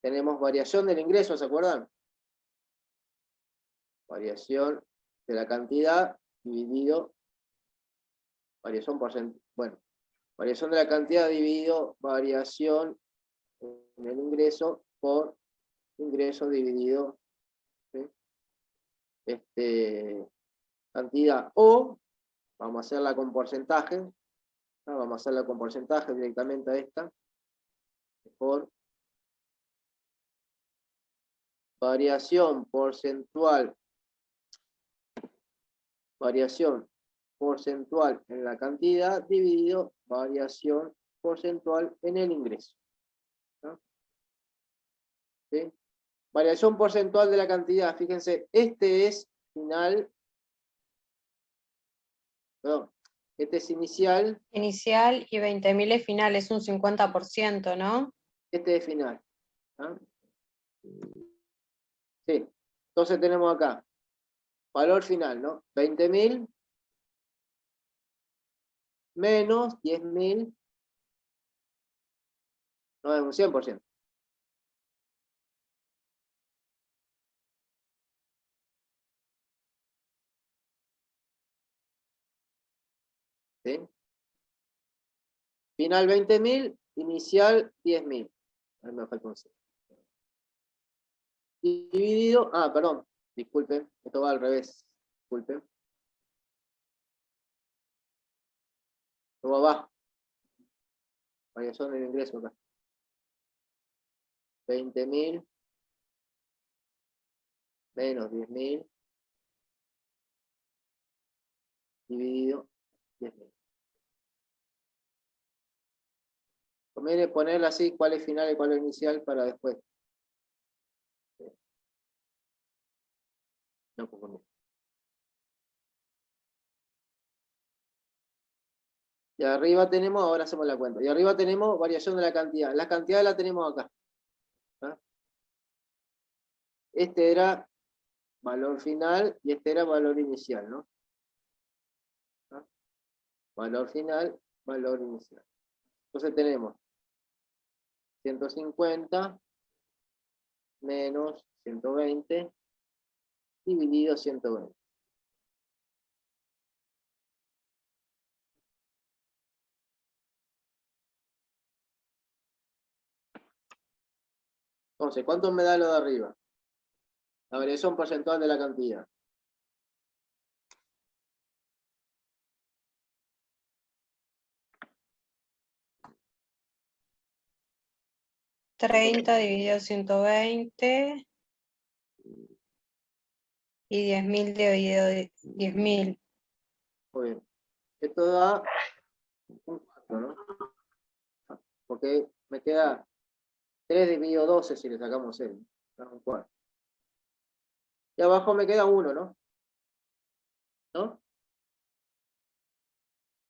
tenemos variación del ingreso, ¿se acuerdan? Variación de la cantidad dividido, variación variación de la cantidad dividido variación en el ingreso por ingreso dividido, ¿sí? Cantidad, o vamos a hacerla con porcentaje, Vamos a hacerla con porcentaje directamente a esta. Por variación porcentual en la cantidad dividido variación porcentual en el ingreso. ¿No? ¿Sí? Variación porcentual de la cantidad, fíjense, este es final, perdón, este es inicial, Inicial y 20.000 es final, es un 50%, ¿no? este es final. ¿Ah? Sí, entonces tenemos acá, valor final, ¿no? 20.000 menos 10.000, no es un 100%. ¿Sí? Final 20.000, inicial 10.000. Ahí me falta un 0. Dividido, perdón, disculpen, esto va al revés, disculpen. Esto va abajo. Variación del ingreso acá. 20.000 menos 10.000 dividido 10.000. Conviene ponerla así, cuál es final y cuál es inicial para después. No confundir. Y arriba tenemos, ahora hacemos la cuenta. Y arriba tenemos variación de la cantidad. La cantidad la tenemos acá. ¿Ah? Este era valor final y este era valor inicial, ¿no? ¿Ah? Valor final, valor inicial. Entonces tenemos 150 menos 120 dividido 120. Entonces, ¿cuánto me da lo de arriba? La variación porcentual de la cantidad. 30 dividido 120 y 10.000 dividido 10.000. Muy bien. Esto da un 4, ¿no? Porque me queda 3 dividido 12 si le sacamos 0. Da un 4. Y abajo me queda 1, ¿no? ¿No?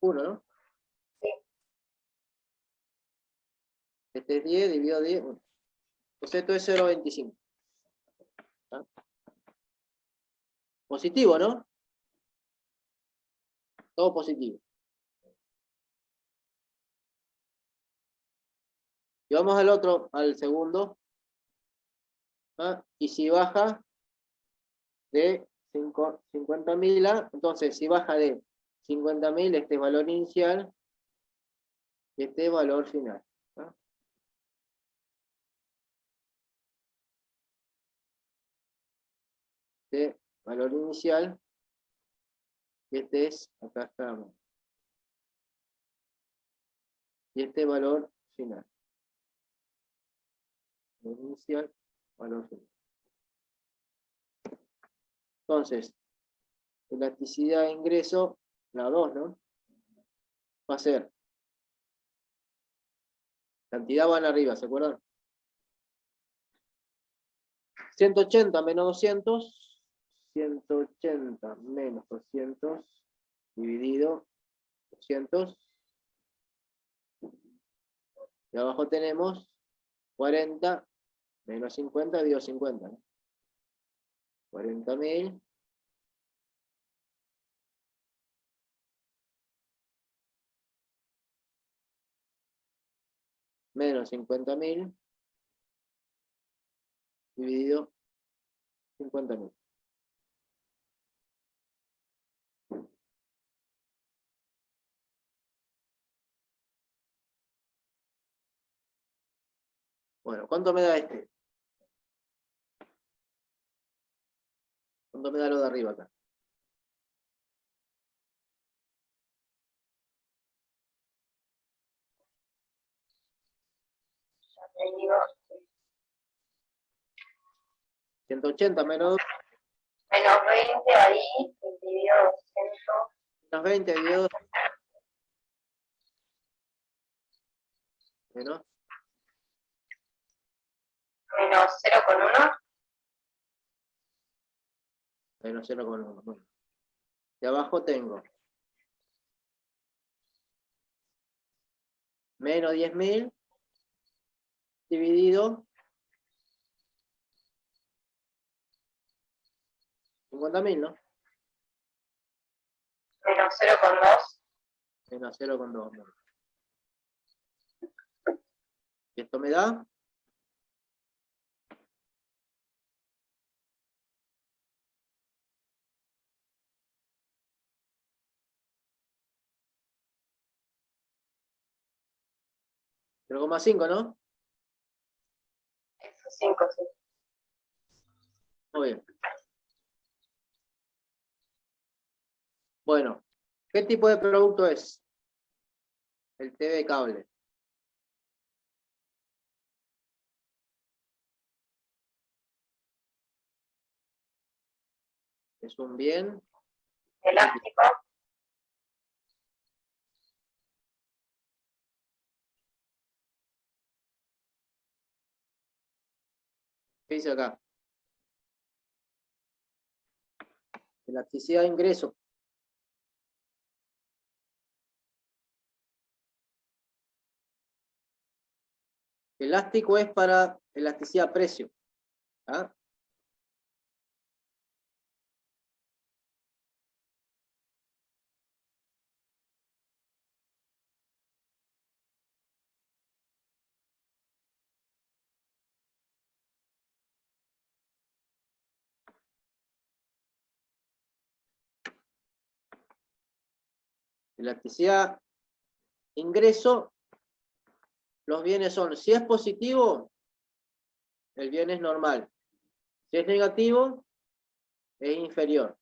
1, ¿no? Este es 10 dividido 10. 1. Entonces esto es 0,25. ¿Ah? Positivo, ¿no? Todo positivo. Y vamos al otro, al segundo. ¿Ah? Y si baja de 50.000 entonces si baja de 50.000, este es valor inicial y este es valor final. ¿Ah? Este valor inicial y este es, acá estamos. Y este valor final. Valor inicial, valor final. Entonces, elasticidad de ingreso, la 2, ¿no? Va a ser, cantidad van arriba, ¿se acuerdan? 180 menos 200, 180 menos 200, dividido 200. Y abajo tenemos 40 menos 50 dividido 50, ¿no? 40.000 menos 50.000 dividido 50.000. Bueno, ¿cuánto me da este? ¿Cuánto me da lo de arriba acá? Ahí digo, 180 menos menos 20 ahí, dividido 200. menos 20 dividido 2. Menos Menos 0,1. menos 0,1. Bueno. De abajo tengo menos 10.000 dividido 50.000, ¿no? Menos 0,2. Menos 0,2. Y esto me da 0,5, ¿no? Eso, 5, sí. Muy bien. Bueno, ¿qué tipo de producto es? El TV cable. Es un bien Elástico. ¿Qué dice acá? Elasticidad de ingreso. Elástico es para elasticidad precio. ¿Ah? Elasticidad ingreso. Los bienes son, si es positivo, el bien es normal. Si es negativo, es inferior.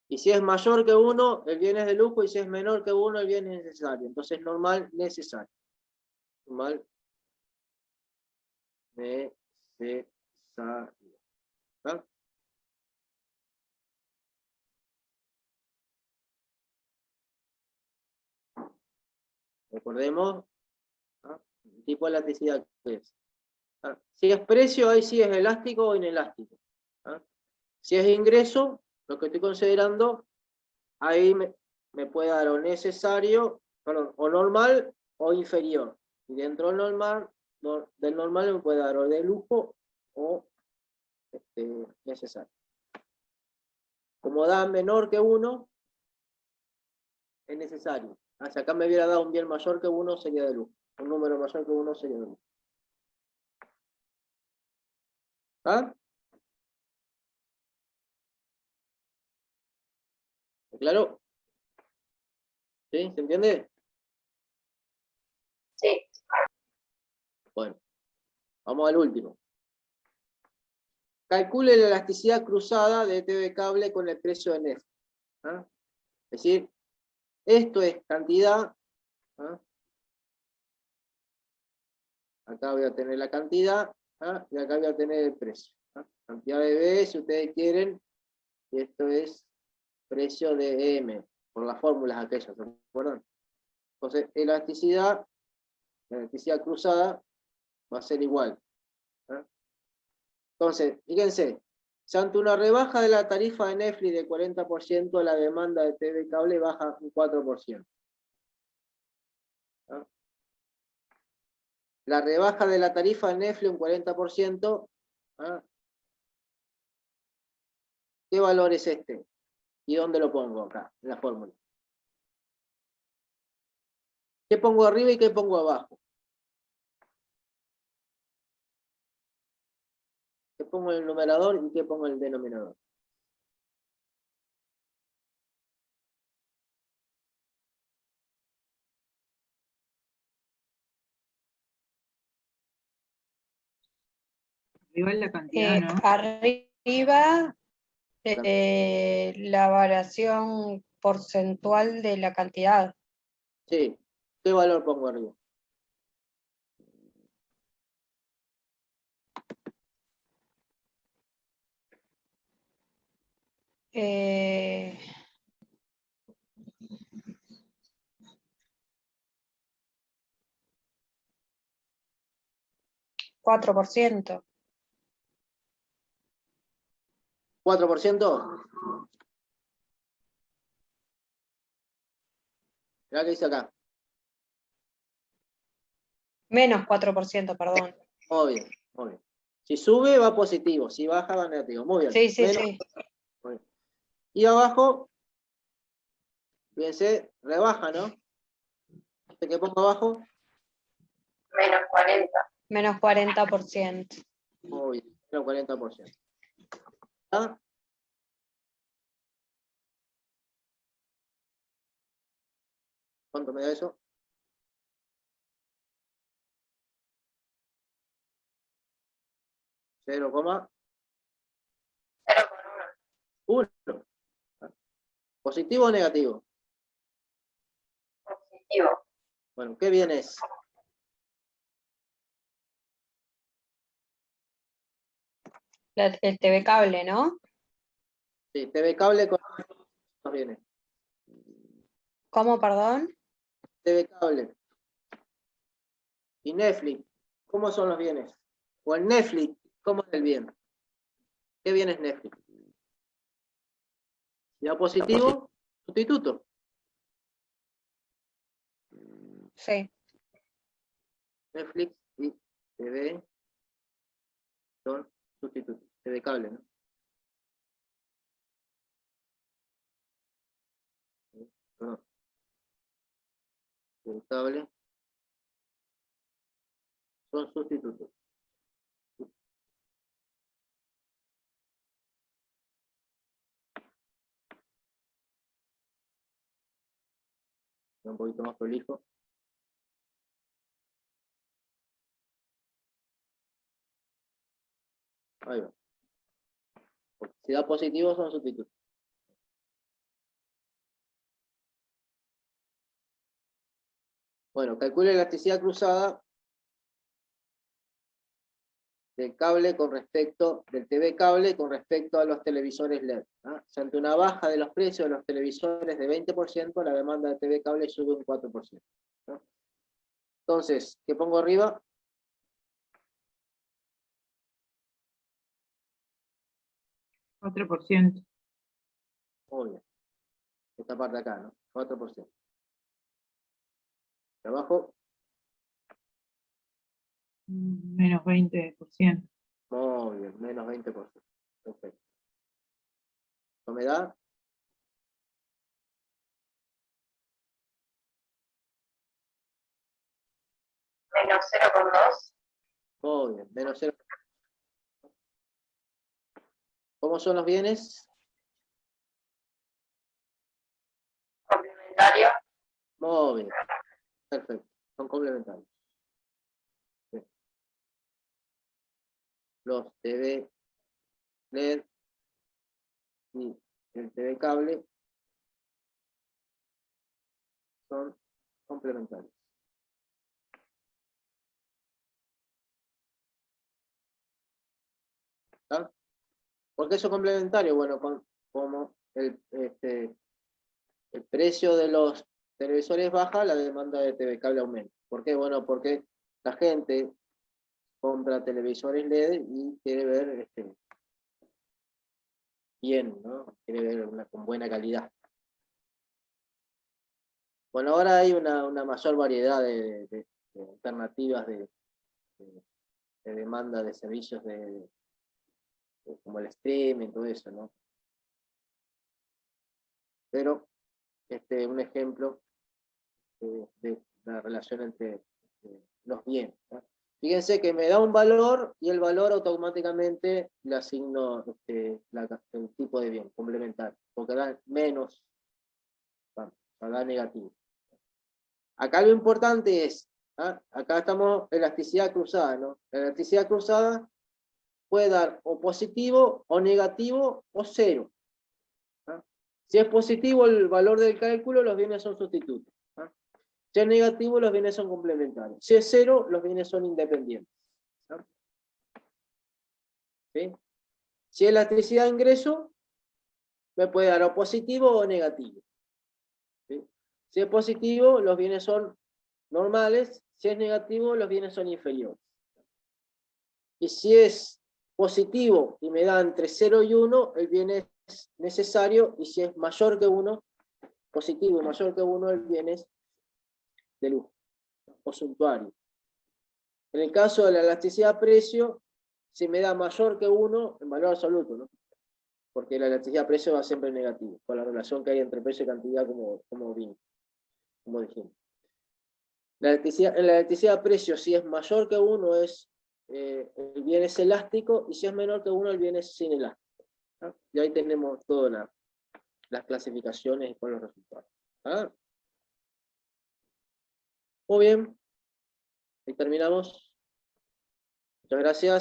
Y si es mayor que 1, el bien es de lujo, y si es menor que 1, el bien es necesario. Entonces, normal, necesario. Normal, necesario. ¿Ah? Recordemos, ¿ah? El tipo de elasticidad que es. ¿Ah? Si es precio, ahí sí es elástico o inelástico. ¿Ah? Si es ingreso, lo que estoy considerando, ahí me puede dar o necesario, perdón, o normal o inferior. Y dentro del normal me puede dar o de lujo o necesario. Como da menor que 1, es necesario. Si acá me hubiera dado un bien mayor que 1, sería de lujo. Un número mayor que 1 sería de lujo. ¿Ah? ¿Claro? ¿Sí? ¿Se entiende? Sí. Bueno, vamos al último. Calcule la elasticidad cruzada de TV cable con el precio de NEF. ¿Ah? Es decir, esto es cantidad. ¿Ah? Acá voy a tener la cantidad. ¿Ah? Y acá voy a tener el precio. ¿Ah? Cantidad de B, si ustedes quieren. Y esto es precio de M, por las fórmulas aquellas, ¿se acuerdan? Entonces, la elasticidad cruzada va a ser igual. ¿Ah? Entonces, fíjense, si ante una rebaja de la tarifa de Netflix de 40%, la demanda de TV cable baja un 4%. ¿Ah? La rebaja de la tarifa de Netflix un 40%, ¿ah? ¿Qué valor es este? ¿Y dónde lo pongo acá, en la fórmula? ¿Qué pongo arriba y qué pongo abajo? ¿Qué pongo en el numerador y qué pongo en el denominador? Igual la cantidad, ¿no? Arriba, la variación porcentual de la cantidad. Sí. ¿Qué valor pongo arriba? Eh, 4%. 4%. Mirá que dice acá. Menos 4%, perdón. Muy bien, muy bien. Si sube va positivo, si baja va negativo. Muy bien. Sí, sí, Menos. sí. Muy bien. Y abajo, fíjense, rebaja, ¿no? ¿Qué pongo abajo? Menos 40. Menos 40%. Muy bien, menos 40%. ¿Ah? ¿Cuánto me da eso? 0,1. 0,1. ¿Positivo o negativo? Positivo. Bueno, ¿qué bien es? El TV cable, ¿no? Sí, TV cable con los bienes. ¿Cómo, perdón? TV cable. Y Netflix, ¿cómo son los bienes? O el Netflix, ¿cómo es el bien? ¿Qué bien es Netflix? Si da positivo, sustituto. Sí. Netflix y TV son sustitutos. TV cable, ¿no? Perdón. TV cable son sustitutos. Un poquito más prolijo. Ahí va. Porque si da positivo son sustitutos. Bueno, calcule la elasticidad cruzada del cable con respecto, del TV cable con respecto a los televisores LED. ¿Ah? Si ante una baja de los precios de los televisores de 20%, la demanda de TV cable sube un 4%. ¿No? Entonces, ¿qué pongo arriba? $4. Muy bien. Esta parte de acá, ¿no? 4%. Abajo, Menos 20%. muy bien, menos 20%. Perfecto. ¿No me da? Menos 0,2. Muy bien, menos 0. ¿Cómo son los bienes? Complementario. Muy bien. Perfecto. Son complementarios. Sí. Los TV LED y el TV cable son complementarios. ¿Está? ¿Por qué son complementarios? Bueno, como el precio de los televisores baja, la demanda de TV cable aumenta. ¿Por qué? Bueno, porque la gente compra televisores LED y quiere ver bien, ¿no? Quiere ver con buena calidad. Bueno, ahora hay una mayor variedad de alternativas de demanda de servicios como el streaming, todo eso, ¿no? Pero un ejemplo de la relación entre los bienes, ¿no? Fíjense que me da un valor y el valor automáticamente le asigno el tipo de bien complementario, porque da menos, o sea, da negativo. Acá lo importante es, ¿ah? Acá estamos elasticidad cruzada, ¿no? La elasticidad cruzada puede dar o positivo, o negativo, o cero. ¿Ah? Si es positivo el valor del cálculo, los bienes son sustitutos. ¿Ah? Si es negativo, los bienes son complementarios. Si es cero, los bienes son independientes. ¿Ah? ¿Sí? Si es elasticidad de ingreso, me puede dar o positivo o negativo. ¿Sí? Si es positivo, los bienes son normales. Si es negativo, los bienes son inferiores. Y si es positivo y me da entre 0 y 1, el bien es necesario. Y si es mayor que 1, positivo y mayor que 1, el bien es de lujo o suntuario. En el caso de la elasticidad-precio, si me da mayor que 1, en valor absoluto, ¿no? Porque la elasticidad-precio va siempre negativo, con la relación que hay entre precio y cantidad, como dijimos. En la elasticidad-precio, si es mayor que 1, el bien es elástico, y si es menor que 1, el bien es inelástico. ¿Ah? Y ahí tenemos todas las clasificaciones con los resultados. ¿Ah? Muy bien, ahí terminamos. Muchas gracias.